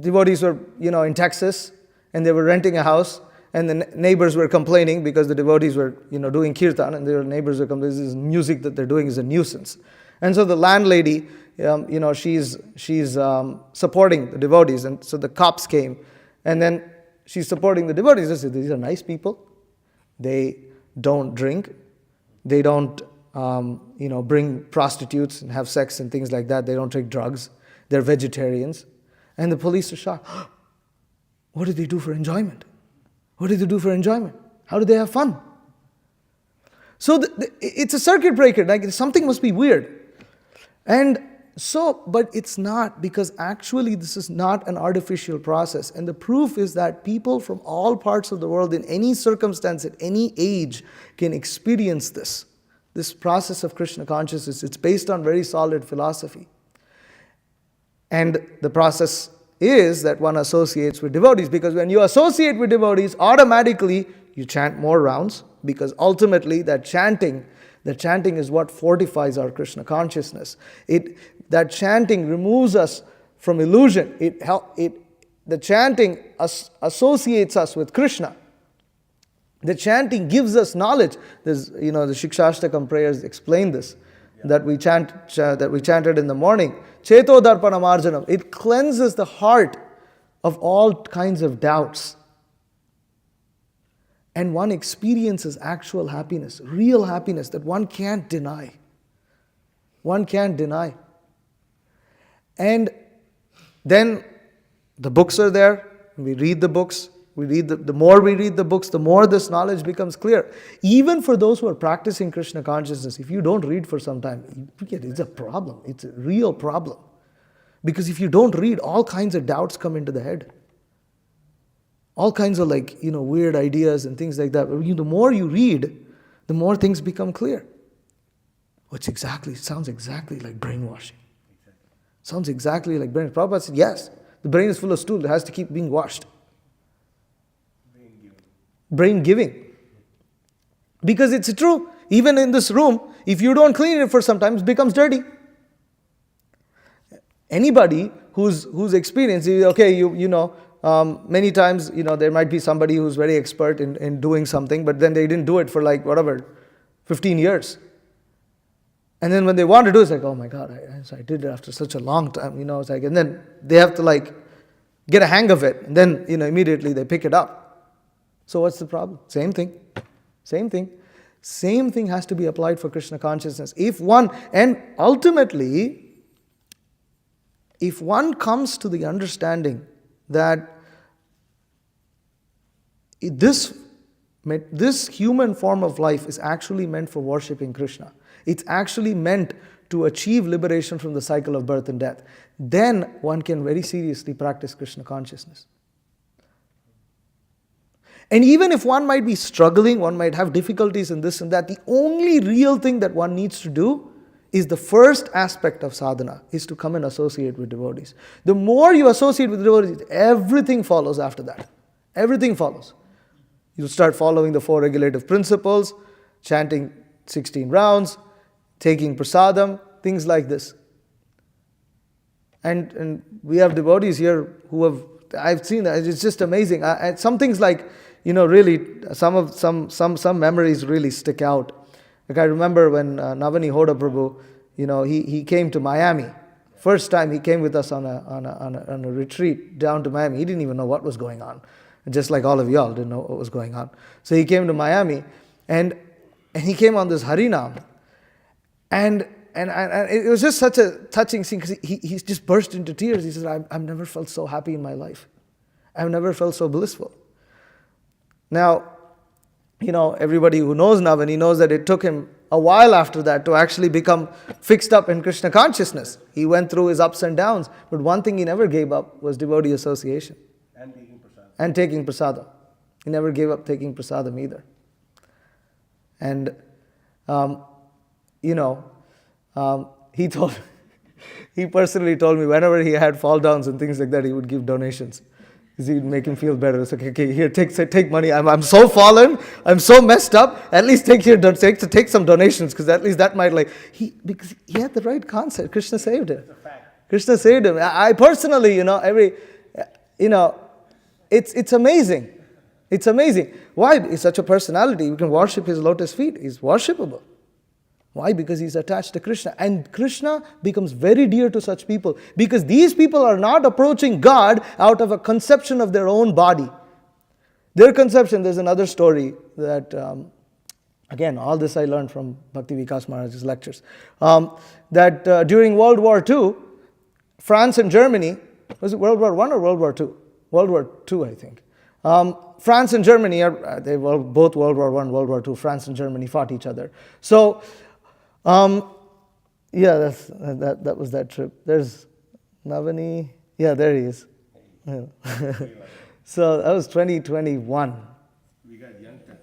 devotees were, in Texas, and they were renting a house, and the neighbors were complaining because the devotees were, doing kirtan, and their neighbors were complaining, this music that they're doing is a nuisance. And so the landlady, she's supporting the devotees, and so the cops came, and then she's supporting the devotees. They said, these are nice people. They don't drink. They don't, bring prostitutes and have sex and things like that. They don't take drugs. They're vegetarians. And the police are shocked. What do they do for enjoyment? What do they do for enjoyment? How do they have fun? So it's a circuit breaker. Like something must be weird. And so, but it's not, because actually this is not an artificial process. And the proof is that people from all parts of the world, in any circumstance, at any age, can experience this process of Krishna consciousness. It's based on very solid philosophy. And the process is that one associates with devotees, because when you associate with devotees, automatically you chant more rounds, because ultimately that chanting is what fortifies our Krishna consciousness. That chanting removes us from illusion. The chanting associates us with Krishna. The chanting gives us knowledge. There's, the Shikshashtakam prayers explain this, that we chanted in the morning. Cheto darpana marjanam. It cleanses the heart of all kinds of doubts. And one experiences actual happiness, real happiness that one can't deny. One can't deny. And then the books are there. We read the books. The more we read the books, the more this knowledge becomes clear. Even for those who are practicing Krishna consciousness, if you don't read for some time, it's a problem. It's a real problem. Because if you don't read, all kinds of doubts come into the head. All kinds of weird ideas and things like that. The more you read, the more things become clear. It sounds exactly like brainwashing. Sounds exactly like brainwashing. Prabhupada said, yes, the brain is full of stool. It has to keep being washed. Brain giving. Because it's true. Even in this room, if you don't clean it for some time, it becomes dirty. Anybody who's experienced, many times, there might be somebody who's very expert in doing something, but then they didn't do it for 15 years. And then when they want to do it, it's like, oh my God, I did it after such a long time, and then they have to get a hang of it, and then, immediately they pick it up. So what's the problem? Same thing. Same thing has to be applied for Krishna consciousness. Ultimately, if one comes to the understanding that this This human form of life is actually meant for worshipping Krishna. It's actually meant to achieve liberation from the cycle of birth and death. Then one can very seriously practice Krishna consciousness. And even if one might be struggling, one might have difficulties in this and that, the only real thing that one needs to do is the first aspect of sadhana, is to come and associate with devotees. The more you associate with devotees, everything follows after that. Everything follows. You start following the 4 regulative principles, chanting 16 rounds, taking prasadam, things like this. And we have devotees here who have, I've seen that, it's just amazing. Some things like, really, some memories really stick out. Like I remember when Navani Hoda Prabhu, he came to Miami. First time he came with us on a retreat down to Miami. He didn't even know what was going on. Just like all of y'all didn't know what was going on. So he came to Miami and he came on this Harinam. And it was just such a touching scene because he just burst into tears. He says, I've never felt so happy in my life. I've never felt so blissful. Now, everybody who knows Navani knows that it took him a while after that to actually become fixed up in Krishna consciousness. He went through his ups and downs, but one thing he never gave up was devotee association. And taking prasadam. He never gave up taking prasadam either. And, he personally told me whenever he had fall downs and things like that, he would give donations. Because he'd make him feel better. It's okay, here, take money. I'm so fallen, I'm so messed up. At least take some donations, because at least that might because he had the right concept. Krishna saved him. Krishna saved him. I personally, it's amazing. It's amazing. Why? He's such a personality. You can worship his lotus feet. He's worshipable. Why? Because he's attached to Krishna. And Krishna becomes very dear to such people. Because these people are not approaching God out of a conception of their own body. Their conception, there's another story that, again, all this I learned from Bhakti Vikas Maharaj's lectures. That during World War II, France and Germany, was it World War I or World War II? World War II, I think. France and Germany, they were both World War I, World War II. France and Germany fought each other. So, that was that trip. There's Navani. Yeah, there he is. Yeah. So that was 2021. We got young time.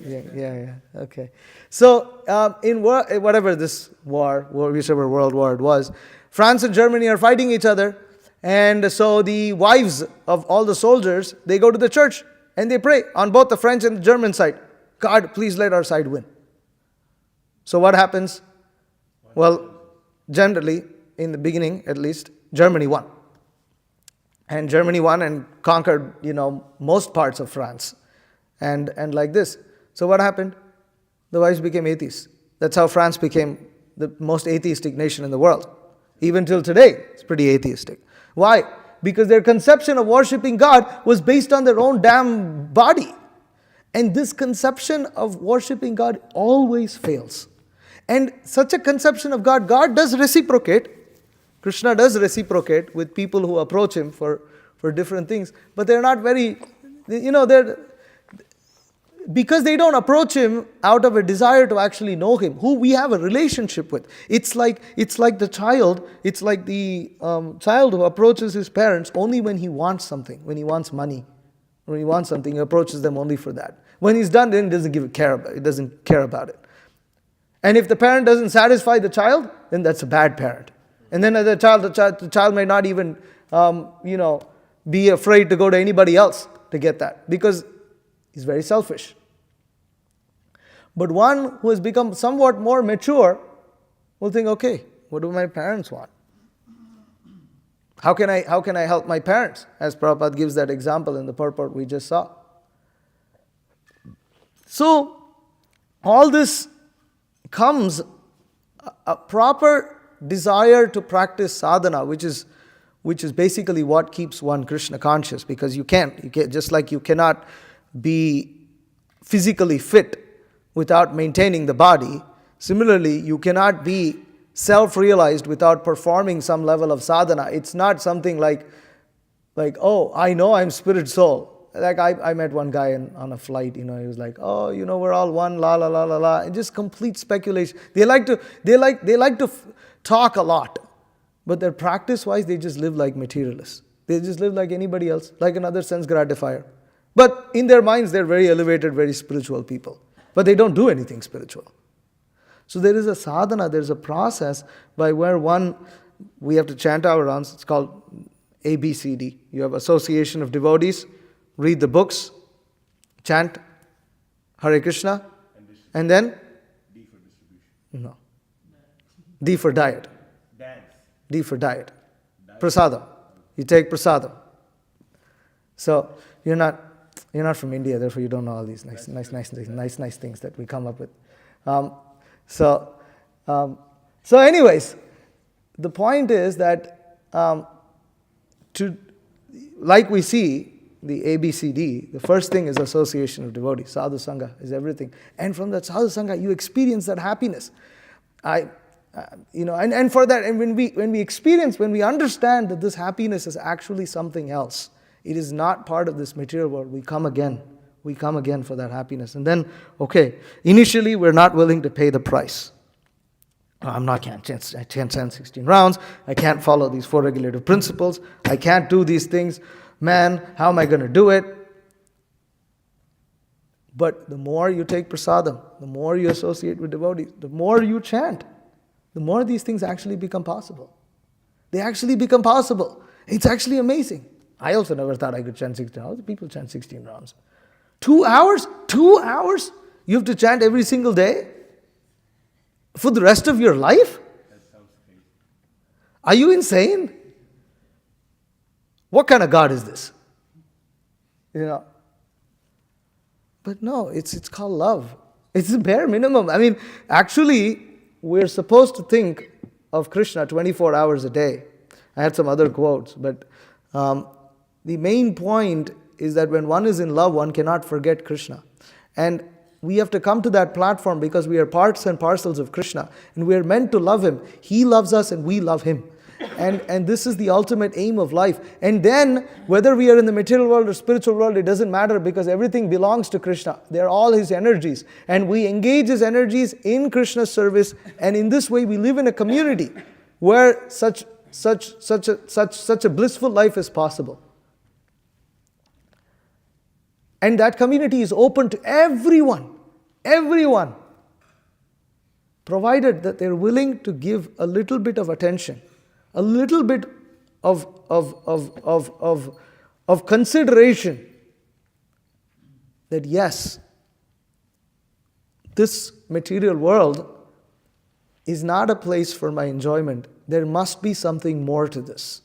Yeah. Okay. So in whatever this war, whichever world war it was, France and Germany are fighting each other. And so the wives of all the soldiers, they go to the church and they pray on both the French and the German side. God, please let our side win. So what happens? Well, generally, in the beginning at least, Germany won. And Germany won and conquered, most parts of France. And like this. So what happened? The wives became atheists. That's how France became the most atheistic nation in the world. Even till today, it's pretty atheistic. Why? Because their conception of worshipping God was based on their own damn body. And this conception of worshipping God always fails. And such a conception of God does reciprocate. Krishna does reciprocate with people who approach him for different things. But they're not very, because they don't approach him out of a desire to actually know him, who we have a relationship with. It's like the child. It's like the child who approaches his parents only when he wants something, when he wants money, when he wants something. He approaches them only for that. When he's done, then he doesn't care about it. And if the parent doesn't satisfy the child, then that's a bad parent. And then the child may not even, be afraid to go to anybody else to get that, because he's very selfish. But one who has become somewhat more mature will think, okay, what do my parents want? How can I help my parents? As Prabhupada gives that example in the purport we just saw. So, all this comes a proper desire to practice sadhana, which is basically what keeps one Krishna conscious, because you can't just like you cannot be physically fit without maintaining the body. Similarly, you cannot be self-realized without performing some level of sadhana. It's not something like, oh, I know I'm spirit soul. like I met one guy on a flight, he was like, oh, we're all one, la la la la la, and just complete speculation. They like to talk a lot, but their practice-wise, they just live like materialists. They just live like anybody else, like another sense gratifier. But in their minds, they're very elevated, very spiritual people. But they don't do anything spiritual. So there is a sadhana, there's a process by where we have to chant our rounds. It's called ABCD. You have association of devotees, read the books, chant Hare Krishna, and then? D for distribution. No. D for diet. Dance. D for diet. Prasadam. You take prasadam. So you're not from India, therefore you don't know all these nice things that we come up with. So anyways, the point is that like we see the ABCD, the first thing is association of devotees. Sadhu Sangha is everything, and from that Sadhu Sangha you experience that happiness. And for that, and when we understand that this happiness is actually something else, it is not part of this material world. We come again for that happiness. And then, okay, initially we're not willing to pay the price. I can't chant 16 rounds. I can't follow these 4 regulative principles. I can't do these things. Man, how am I going to do it? But the more you take prasadam, the more you associate with devotees, the more you chant, the more these things actually become possible. They actually become possible. It's actually amazing. I also never thought I could chant 16 rounds. People chant 16 rounds. 2 hours? 2 hours? You have to chant every single day? For the rest of your life? That sounds crazy. Are you insane? What kind of God is this? But no, it's called love. It's the bare minimum. I mean, actually, we're supposed to think of Krishna 24 hours a day. I had some other quotes, but the main point is that when one is in love, one cannot forget Krishna. And we have to come to that platform because we are parts and parcels of Krishna, and we are meant to love Him. He loves us and we love Him. And this is the ultimate aim of life. And then, whether we are in the material world or spiritual world, it doesn't matter because everything belongs to Krishna. They're all His energies. And we engage His energies in Krishna's service, and in this way we live in a community where such a blissful life is possible. And that community is open to everyone, provided that they're willing to give a little bit of attention, a little bit of consideration that yes, this material world is not a place for my enjoyment. There must be something more to this.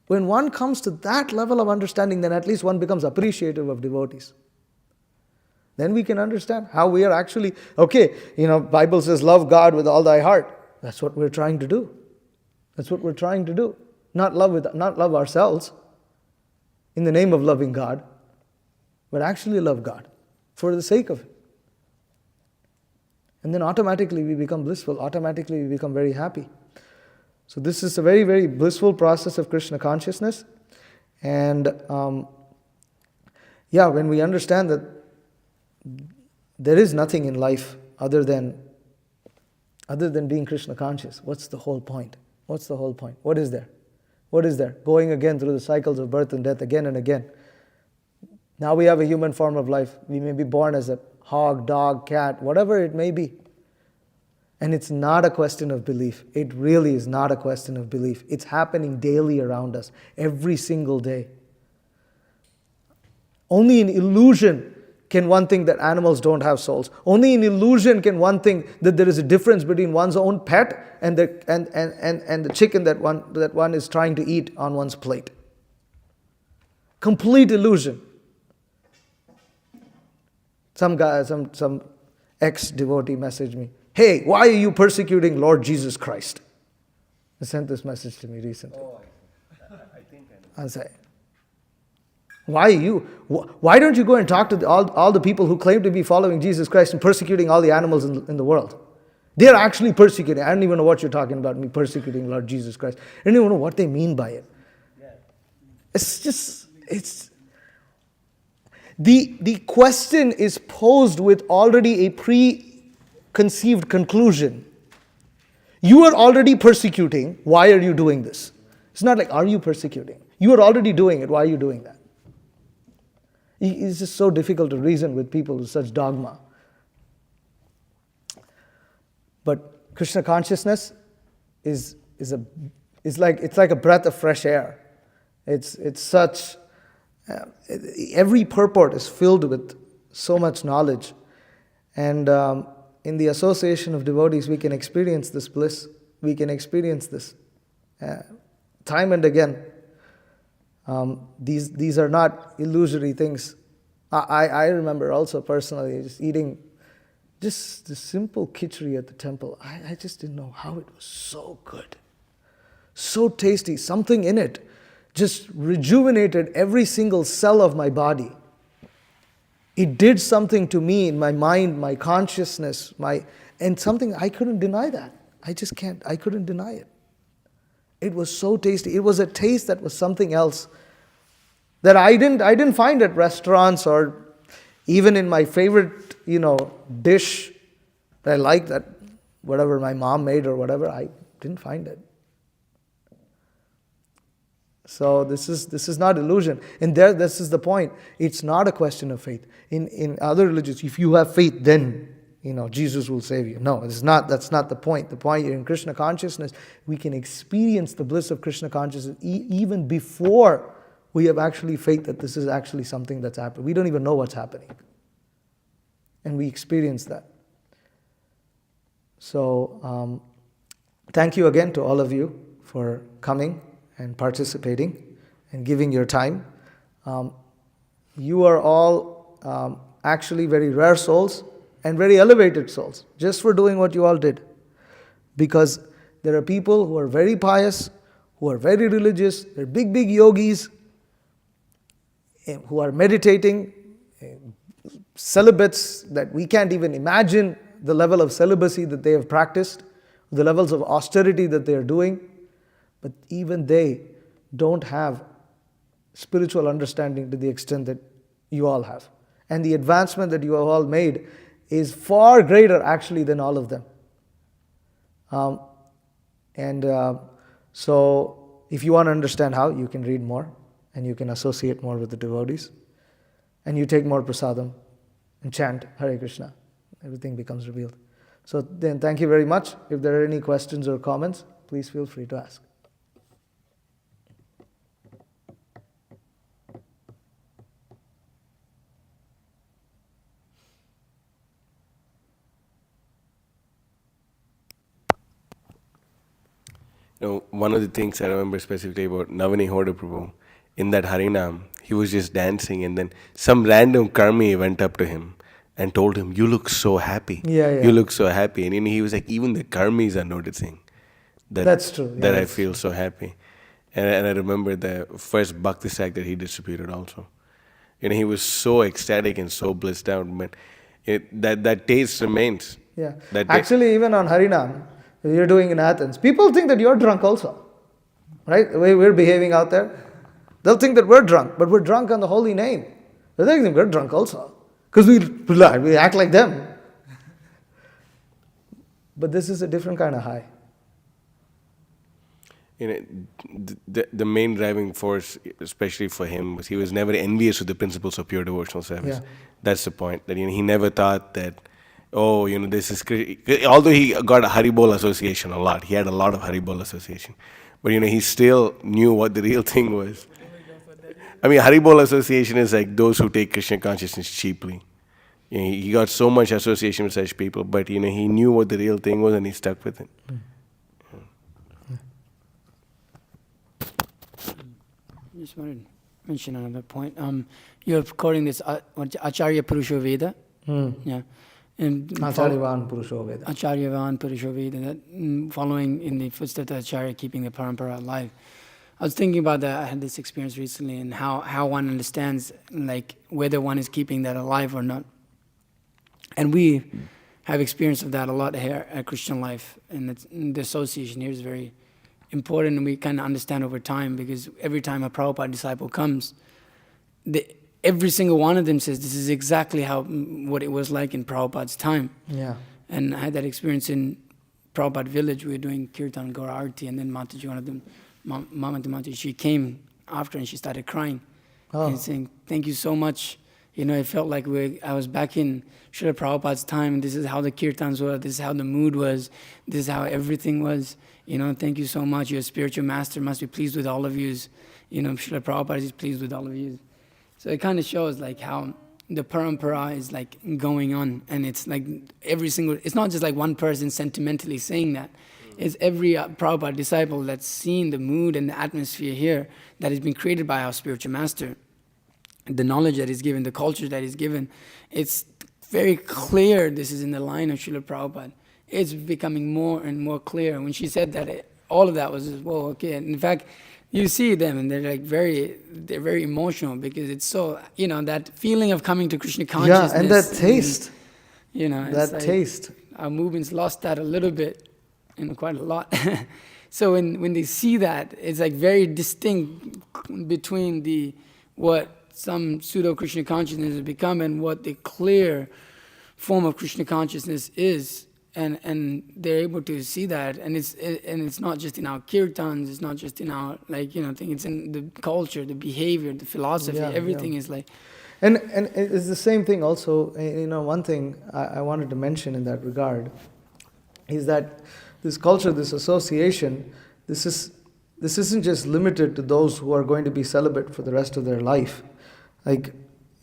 When one comes to that level of understanding, then at least one becomes appreciative of devotees. Then we can understand how we are actually, Bible says love God with all thy heart. That's what we're trying to do. Not love ourselves in the name of loving God, but actually love God for the sake of it. And then automatically we become blissful, automatically we become very happy. So this is a very, very blissful process of Krishna consciousness. And when we understand that there is nothing in life other than being Krishna conscious, what's the whole point? What is there? Going again through the cycles of birth and death again and again. Now we have a human form of life. We may be born as a hog, dog, cat, whatever it may be. And it's not a question of belief. It really is not a question of belief. It's happening daily around us, every single day. Only in illusion can one think that animals don't have souls. Only in illusion can one think that there is a difference between one's own pet and the chicken that one is trying to eat on one's plate. Complete illusion. Some guy, some ex-devotee messaged me, "Hey, why are you persecuting Lord Jesus Christ?" He sent this message to me recently. I think I know. I say, why don't you go and talk to all the people who claim to be following Jesus Christ and persecuting all the animals in the world? They're actually persecuting. I don't even know what you're talking about, me persecuting Lord Jesus Christ. I don't even know what they mean by it. Yeah. It's The question is posed with already a preconceived conclusion. You are already persecuting. Why are you doing this? It's not like, are you persecuting? You are already doing it. Why are you doing that? It's just so difficult to reason with people with such dogma. But Krishna consciousness is like a breath of fresh air. It's such. Every purport is filled with so much knowledge, and in the association of devotees, we can experience this bliss. We can experience this time and again. These are not illusory things. I remember also personally just eating just the simple khichdi at the temple. I just didn't know how it was so good, so tasty. Something in it just rejuvenated every single cell of my body. It did something to me in my mind, my consciousness, and something I couldn't deny that. I couldn't deny it. It was so tasty. It was a taste that was something else that I didn't find at restaurants or even in my favorite, dish that I like, that whatever my mom made or whatever, I didn't find it. So this is not illusion. And this is the point. It's not a question of faith. In other religions, if you have faith, then Jesus will save you. No, it's not. That's not the point. The point in Krishna consciousness, we can experience the bliss of Krishna consciousness even before we have actually faith that this is actually something that's happening. We don't even know what's happening. And we experience that. So, thank you again to all of you for coming and participating and giving your time. You are all actually very rare souls and very elevated souls just for doing what you all did. Because there are people who are very pious, who are very religious, they're big yogis, who are meditating, celibates that we can't even imagine the level of celibacy that they have practiced, the levels of austerity that they are doing. But even they don't have spiritual understanding to the extent that you all have. And the advancement that you have all made is far greater actually than all of them. So if you want to understand how, you can read more and you can associate more with the devotees. And you take more prasadam and chant Hare Krishna. Everything becomes revealed. So then thank you very much. If there are any questions or comments, please feel free to ask. One of the things I remember specifically about Navani Hoda Prabhu, in that Harinam, he was just dancing and then some random karmi went up to him and told him, "You look so happy. Yeah. You look so happy." And he was like, even the karmis are noticing that's true. That I feel so happy. And I remember the first Bhakti Sack that he distributed also. He was so ecstatic and so blissed out. But that taste remains. Yeah. Actually, even on Harinam, you're doing in Athens, people think that you're drunk also. Right? The way we're behaving out there. They'll think that we're drunk, but we're drunk on the holy name. They think we're drunk also. Because we act like them. But this is a different kind of high. The main driving force, especially for him, was he was never envious of the principles of pure devotional service. Yeah. That's the point. That he never thought that, this is... Although he got a Haribol association a lot. He had a lot of Haribol association. But, he still knew what the real thing was. Haribol association is like those who take Krishna consciousness cheaply. He got so much association with such people, but, he knew what the real thing was and he stuck with it. I just wanted to mention another point. You're quoting this Acharya Purusho Veda. Yeah. And Acharyavan Purusho Veda. Acharyavan Purusho Veda, that following in the footsteps of Acharya, keeping the parampara alive. I was thinking about that. I had this experience recently, and how one understands whether one is keeping that alive or not. And we have experience of that a lot here at Christian Life, and the association here is very important, and we kind of understand over time, because every time a Prabhupada disciple comes, every single one of them says this is exactly what it was like in Prabhupada's time. Yeah. And I had that experience in Prabhupada village. We were doing Kirtan, Gaur Arti, and then Mataji, one of them, Mama Mataji, she came after and she started crying and saying, thank you so much. You know, it felt like I was back in Srila Prabhupada's time, and this is how the Kirtans were, this is how the mood was, this is how everything was. You know, thank you so much. Your spiritual master must be pleased with all of you. You know, Srila Prabhupada is pleased with all of you. So it kind of shows like how the parampara is like going on, and it's like it's not just like one person sentimentally saying that. It's every Prabhupada disciple that's seen the mood and the atmosphere here that has been created by our spiritual master. The knowledge that is given, the culture that is given, it's very clear this is in the line of Srila Prabhupada. It's becoming more and more clear. When she said that, all of that was just, whoa, okay. And in fact, you see them and they're like they're very emotional because it's so, you know, that feeling of coming to Krishna consciousness. Yeah, and that taste. And, you know, that like taste. Our movements lost that a little bit, you know, quite a lot. So when they see that, it's like very distinct between what some pseudo Krishna consciousness has become and what the clear form of Krishna consciousness is. And they're able to see that, and it's not just in our kirtans, it's not just in our thing. It's in the culture, the behavior, the philosophy. Everything is like. And it's the same thing also. You know, one thing I wanted to mention in that regard is that this culture, this association, this isn't just limited to those who are going to be celibate for the rest of their life. Like,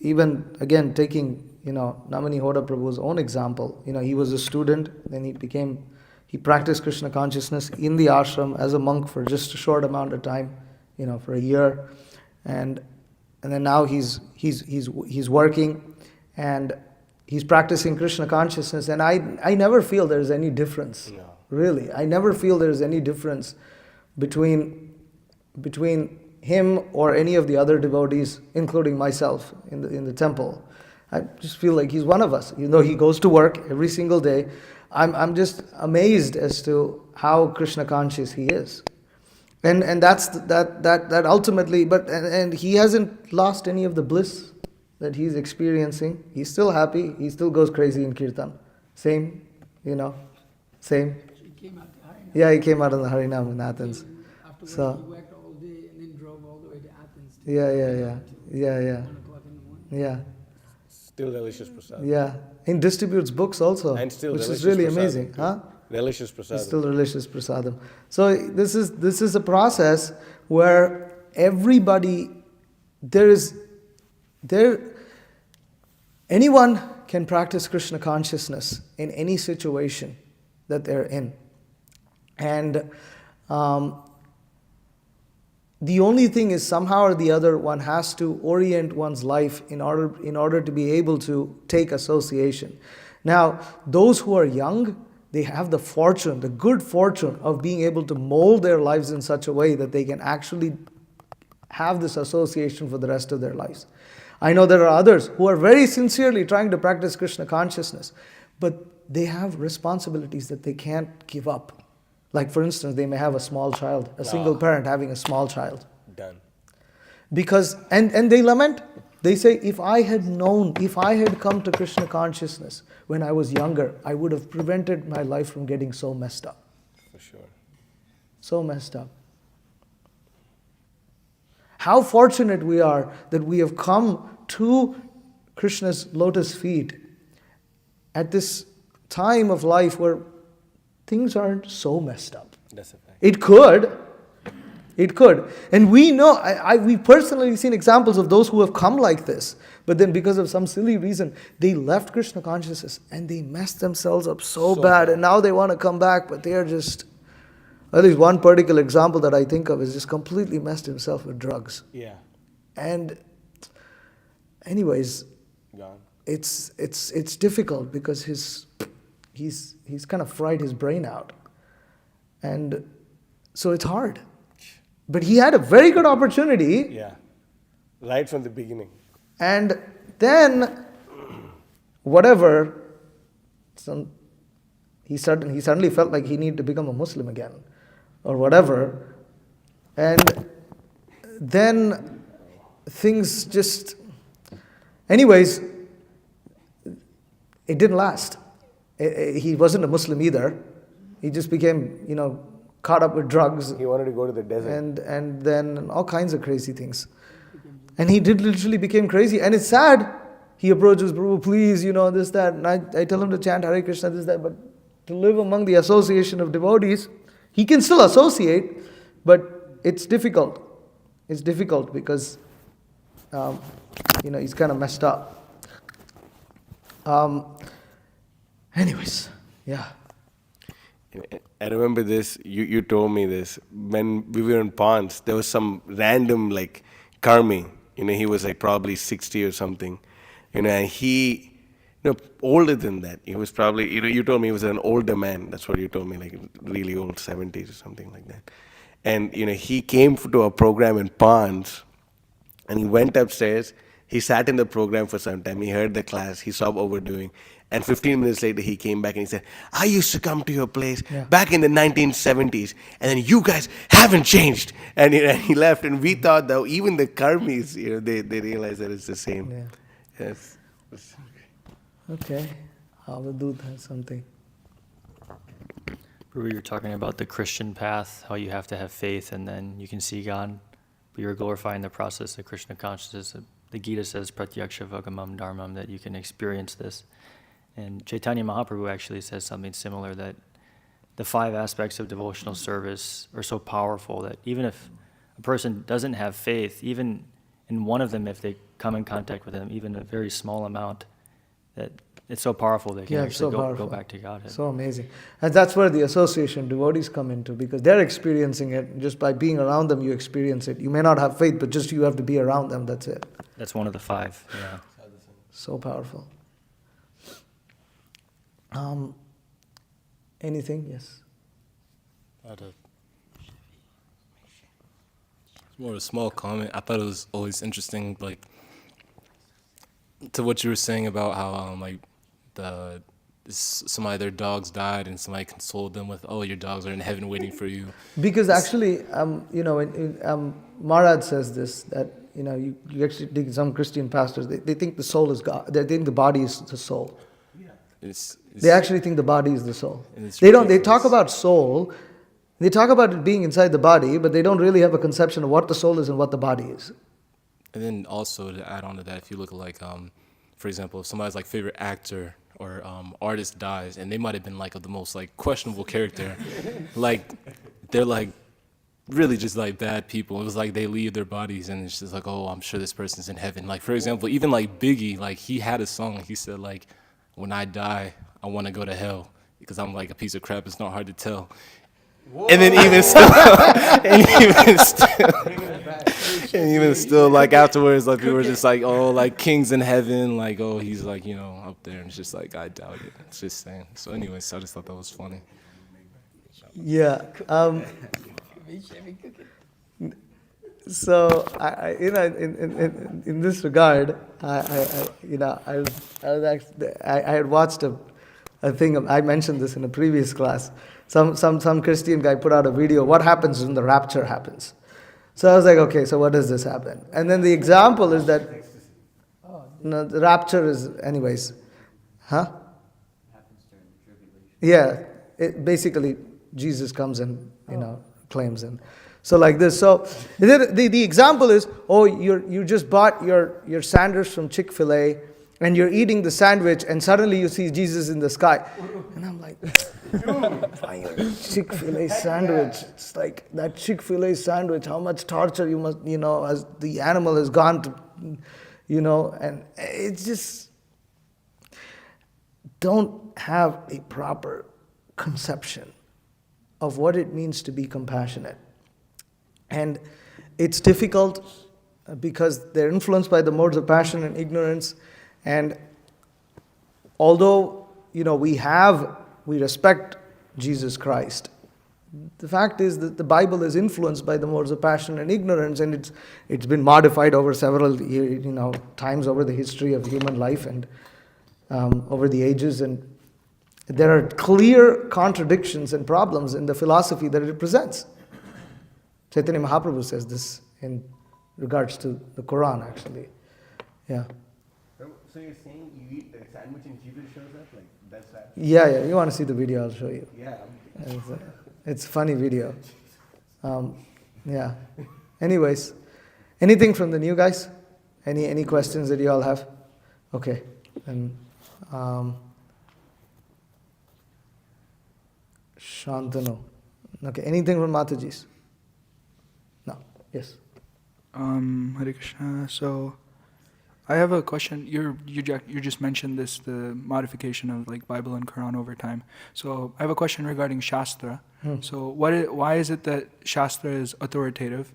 even again taking, you know, Namani Hoda Prabhu's own example. You know, he was a student, then he practiced Krishna consciousness in the ashram as a monk for just a short amount of time, you know, for a year, and then now he's working, and he's practicing Krishna consciousness, and I never feel there's any difference. No. Really, I never feel there's any difference between him or any of the other devotees, including myself in the temple. I just feel like he's one of us. You know, he goes to work every single day. I'm just amazed as to how Krishna conscious he is, and that's that ultimately. But and he hasn't lost any of the bliss that he's experiencing. He's still happy. He still goes crazy in kirtan. Same, you know, same. He came out to Harinam. Yeah, he came out in the Harinam in Athens. Afterwards, so he worked all day and then drove all the way to Athens. Yeah. Still delicious prasad. Yeah, he distributes books also, and still which is really amazing, huh? Delicious prasad. Still delicious prasadam. So this is a process where everybody anyone can practice Krishna consciousness in any situation that they're in, and the only thing is somehow or the other one has to orient one's life in order to be able to take association. Now, those who are young, they have the good fortune of being able to mold their lives in such a way that they can actually have this association for the rest of their lives. I know there are others who are very sincerely trying to practice Krishna consciousness, but they have responsibilities that they can't give up. Like, for instance, they may have a small child, a single parent having a small child. Done. Because, and they lament, they say, if I had come to Krishna consciousness when I was younger, I would have prevented my life from getting so messed up. For sure. So messed up. How fortunate we are that we have come to Krishna's lotus feet at this time of life where things aren't so messed up. That's a fact. It could. And we know, we've personally seen examples of those who have come like this, but then because of some silly reason, they left Krishna consciousness and they messed themselves up so bad, and now they want to come back, but they are just, at least one particular example that I think of is just completely messed himself with drugs. Yeah. And anyways, Gone. it's difficult because he's kind of fried his brain out. And so it's hard. But he had a very good opportunity. Yeah. Right from the beginning. And then, whatever, he suddenly felt like he needed to become a Muslim again, or whatever. And then things just, Anyways, it didn't last. He wasn't a Muslim either. He just became, caught up with drugs. He wanted to go to the desert. And then all kinds of crazy things. And he did literally became crazy. And it's sad. He approaches Prabhu, please, this, that. And I tell him to chant Hare Krishna, this, that. But to live among the association of devotees, he can still associate, but it's difficult. It's difficult because, he's kind of messed up. Anyways, yeah. I remember this, you told me this, when we were in Ponds, there was some random karmi, he was probably 60 or something, and he, older than that, he was probably, you told me he was an older man, that's what you told me, really old, 70s or something like that. And, he came to a program in Ponds, and he went upstairs, he sat in the program for some time, he heard the class, he stopped overdoing, and 15 minutes later he came back and he said, I used to come to your place back in the 1970s, and then you guys haven't changed. And he left, and we thought that even the karmis, they realize that it's the same. Yeah. Yes. Okay. Avadut has something. Prabhu, you're talking about the Christian path, how you have to have faith and then you can see God. But you're glorifying the process of Krishna consciousness. The Gita says, Pratyaksha Vagamam Dharmam, that you can experience this. And Chaitanya Mahaprabhu actually says something similar, that the 5 aspects of devotional service are so powerful that even if a person doesn't have faith, even in one of them, if they come in contact with him, even a very small amount, that it's so powerful they can actually go back to Godhead. So amazing. And that's where the association devotees come into, because they're experiencing it. Just by being around them, you experience it. You may not have faith, but just you have to be around them, that's it. That's one of the 5, yeah. So powerful. Anything? Yes. It's more of a small comment. I thought it was always interesting, to what you were saying about how somebody, their dogs died and somebody consoled them with, oh, your dogs are in heaven waiting for you. Because actually, Maharaj says this, that you actually think some Christian pastors, they think the soul is God. They think the body is the soul. They actually think the body is the soul. They talk about soul, they talk about it being inside the body, but they don't really have a conception of what the soul is and what the body is. And then also to add on to that, if you look at for example, if somebody's favorite actor or artist dies, and they might have been the most questionable character, they're really just bad people. It was they leave their bodies and it's just oh, I'm sure this person's in heaven. For example, even Biggie, he had a song, he said when I die, I want to go to hell because I'm a piece of crap. It's not hard to tell. Whoa. And then even still, afterwards, people were just oh, kings in heaven, oh, he's up there, and it's just I doubt it. It's just saying. So, anyways, I just thought that was funny. Yeah. So, in this regard, I had watched a thing. I mentioned this in a previous class. Some Christian guy put out a video. What happens when the rapture happens? So I was okay. So what does this happen? And then the example is that the rapture is, anyways, huh? Yeah. Basically, Jesus comes and claims and. So this. So the example is, oh, you just bought your sandwich from Chick-fil-A and you're eating the sandwich and suddenly you see Jesus in the sky. And I'm buying a Chick-fil-A sandwich. It's that Chick-fil-A sandwich, how much torture you must, as the animal has gone to, and it's just, don't have a proper conception of what it means to be compassionate. And it's difficult because they're influenced by the modes of passion and ignorance. And although, we respect Jesus Christ, the fact is that the Bible is influenced by the modes of passion and ignorance, and it's been modified over several times over the history of human life and over the ages. And there are clear contradictions and problems in the philosophy that it presents. Chaitanya Mahaprabhu says this in regards to the Quran, actually. Yeah. So you're saying you eat the sandwich and Jesus shows up? Like, that's that? Yeah, you want to see the video, I'll show you. Yeah. It's a funny video. Yeah. Anyways, anything from the new guys? Any questions that you all have? Okay. And Shantanu. Okay. Anything from Mataji's? No. Yes. Hare Krishna. So, I have a question. You just mentioned this, the modification of like Bible and Quran over time. So I have a question regarding Shastra. So why is it that Shastra is authoritative,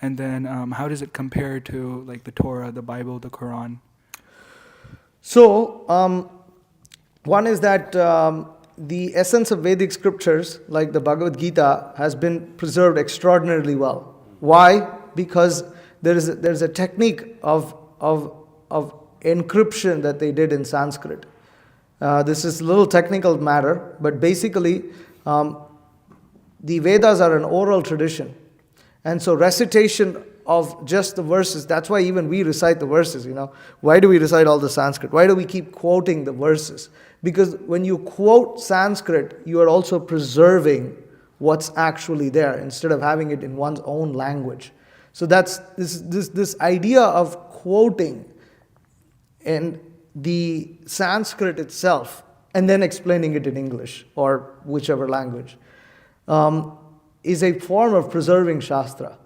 and then how does it compare to like the Torah, the Bible, the Quran? So one is that the essence of Vedic scriptures, like the Bhagavad Gita, has been preserved extraordinarily well. Why? Because there's a technique of encryption that they did in Sanskrit. This is a little technical matter, but basically the Vedas are an oral tradition. And so recitation of just the verses, that's why even we recite the verses, Why do we recite all the Sanskrit? Why do we keep quoting the verses? Because when you quote Sanskrit, you are also preserving what's actually there instead of having it in one's own language. So that's this idea of quoting and the Sanskrit itself and then explaining it in English or whichever language is a form of preserving Shastra.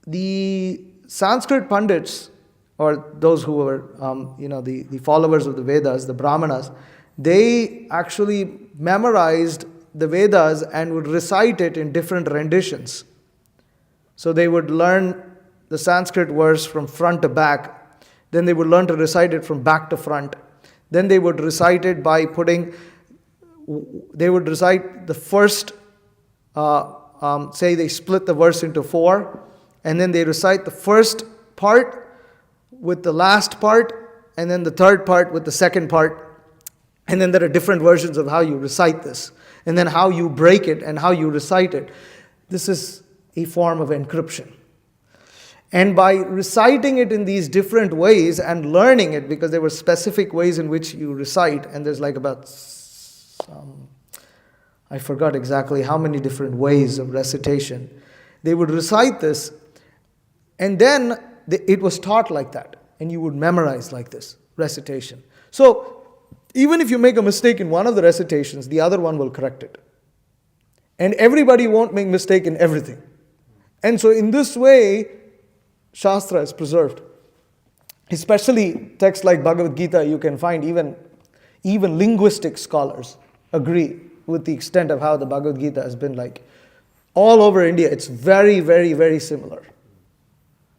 The Sanskrit Pandits, or those who were the followers of the Vedas, the Brahmanas, they actually memorized the Vedas and would recite it in different renditions. So they would learn the Sanskrit verse from front to back. Then they would learn to recite it from back to front. Then they would recite it by they would recite the first, say they split the verse into 4, and then they recite the first part with the last part, and then the third part with the second part. And then there are different versions of how you recite this, and then how you break it and how you recite it. This is a form of encryption. And by reciting it in these different ways and learning it, because there were specific ways in which you recite, and there's like about I forgot exactly how many different ways of recitation. They would recite this, and then it was taught like that, and you would memorize like this recitation. So even if you make a mistake in one of the recitations, the other one will correct it. And everybody won't make mistake in everything. And so in this way, Shastra is preserved. Especially texts like Bhagavad Gita, you can find even linguistic scholars agree with the extent of how the Bhagavad Gita has been like. All over India, it's very, very, very similar.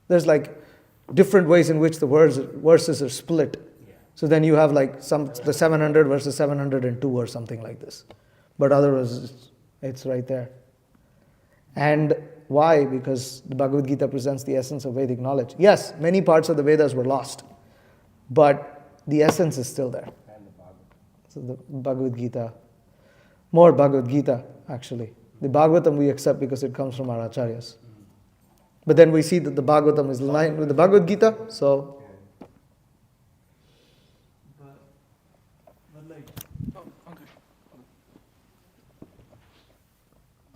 There's like different ways in which the verses are split. So then you have like the 700 versus 702 or something like this. But otherwise, it's right there. And why? Because the Bhagavad Gita presents the essence of Vedic knowledge. Yes, many parts of the Vedas were lost, but the essence is still there. So the Bhagavad Gita, more Bhagavad Gita actually. The Bhagavatam we accept because it comes from our acharyas. But then we see that the Bhagavatam is aligned with the Bhagavad Gita, so...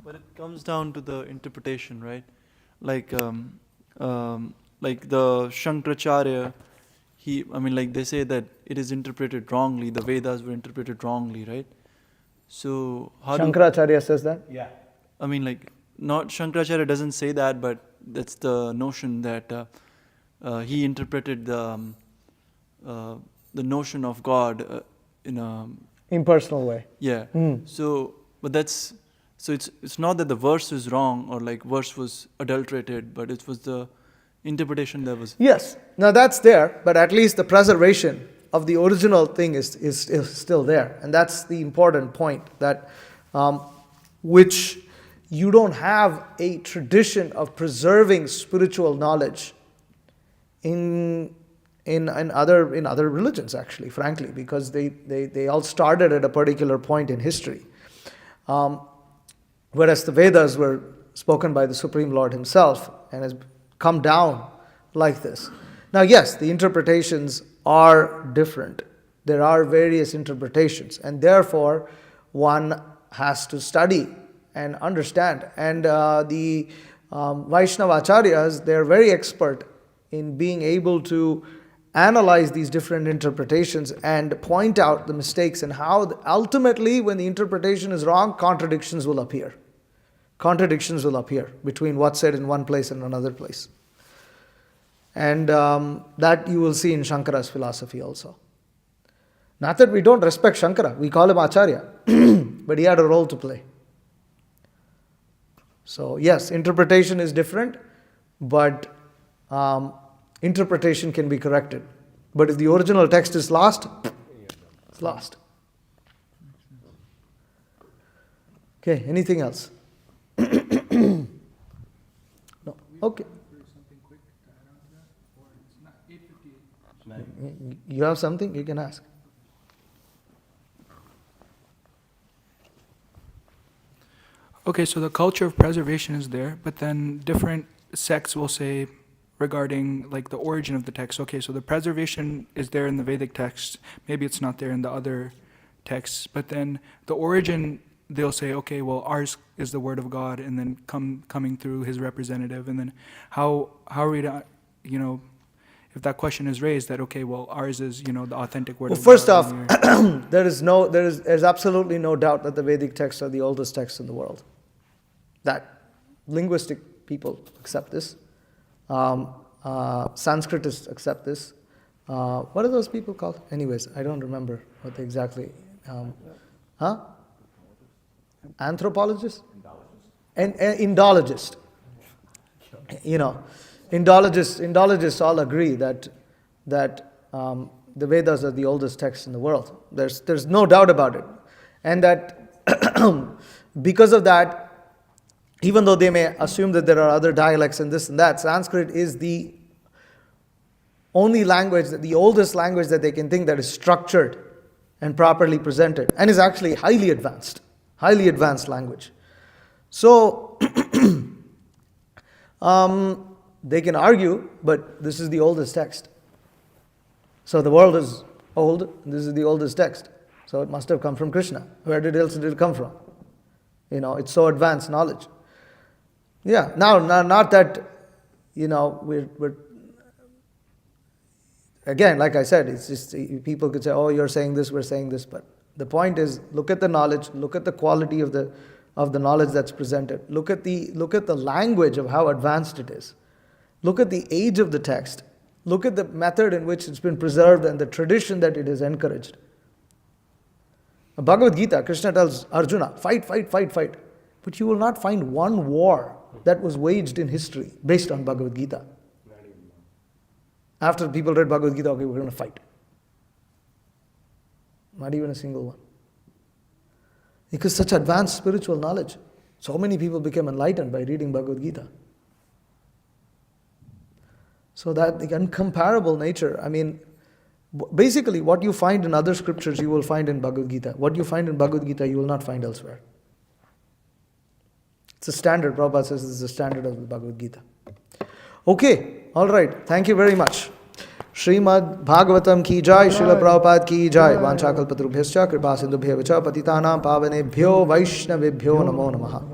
But it comes down to the interpretation, right? Like the Shankaracharya, they say that it is interpreted wrongly. The Vedas were interpreted wrongly, right? So how Shankaracharya says that? Yeah. Not Shankaracharya doesn't say that, but that's the notion that he interpreted the notion of God in a impersonal way. Yeah. So it's not that the verse is wrong or like verse was adulterated, but it was the interpretation that was... Yes. Now that's there, but at least the preservation of the original thing is still there. And that's the important point, that which you don't have a tradition of preserving spiritual knowledge in other religions, actually, frankly, because they all started at a particular point in history. Whereas the Vedas were spoken by the Supreme Lord himself and has come down like this. Now, yes, the interpretations are different. There are various interpretations, and therefore one has to study and understand. And the Vaishnava Acharyas, they're very expert in being able to analyze these different interpretations and point out the mistakes and how ultimately when the interpretation is wrong, contradictions will appear. Contradictions will appear between what's said in one place and another place. And that you will see in Shankara's philosophy also. Not that we don't respect Shankara, we call him Acharya, but he had a role to play. So yes, interpretation is different, but interpretation can be corrected. But if the original text is lost, it's lost. Okay, anything else? No. Okay. You have something? You can ask. Okay, so the culture of preservation is there, but then different sects will say regarding like the origin of the text. Okay, so the preservation is there in the Vedic text. Maybe it's not there in the other texts, but then the origin, they'll say, okay, well, ours is the word of God, and then coming through his representative, and then how are we to, if that question is raised that, okay, well, ours is, the authentic word of God. Well, first off, there's absolutely no doubt that the Vedic texts are the oldest texts in the world. That linguistic people accept this. Sanskritists accept this. What are those people called? Anyways, I don't remember what they exactly. Anthropologists? And Indologist. Indologists all agree that the Vedas are the oldest texts in the world. There's no doubt about it. And that because of that, even though they may assume that there are other dialects and this and that, Sanskrit is the only language, the oldest language that they can think that is structured and properly presented, and is actually highly advanced language. So, they can argue, but this is the oldest text. So the world is old, and this is the oldest text. So it must have come from Krishna. Where else did it come from? It's so advanced knowledge. Yeah, now not that, we're again, like I said, it's just people could say, oh, you're saying this, we're saying this, but the point is, look at the knowledge, look at the quality of the knowledge that's presented, look at the language of how advanced it is, look at the age of the text, look at the method in which it's been preserved and the tradition that it has encouraged. Bhagavad Gita, Krishna tells Arjuna, fight, fight, fight, fight. But you will not find one war that was waged in history based on Bhagavad Gita. After people read Bhagavad Gita, okay, we're going to fight. Not even a single one. Because such advanced spiritual knowledge. So many people became enlightened by reading Bhagavad Gita. So that the incomparable nature, basically what you find in other scriptures you will find in Bhagavad Gita. What you find in Bhagavad Gita you will not find elsewhere. It's a standard. Prabhupada says it's the standard of the Bhagavad Gita. Okay, all right. Thank you very much. Srimad Bhagavatam ki jai, Srila Prabhupada ki jai. Vanchakalpatrubhyascha kripa sindhubhya vacha patitanam pavanebhyo vaishnavebhyo namo namaha.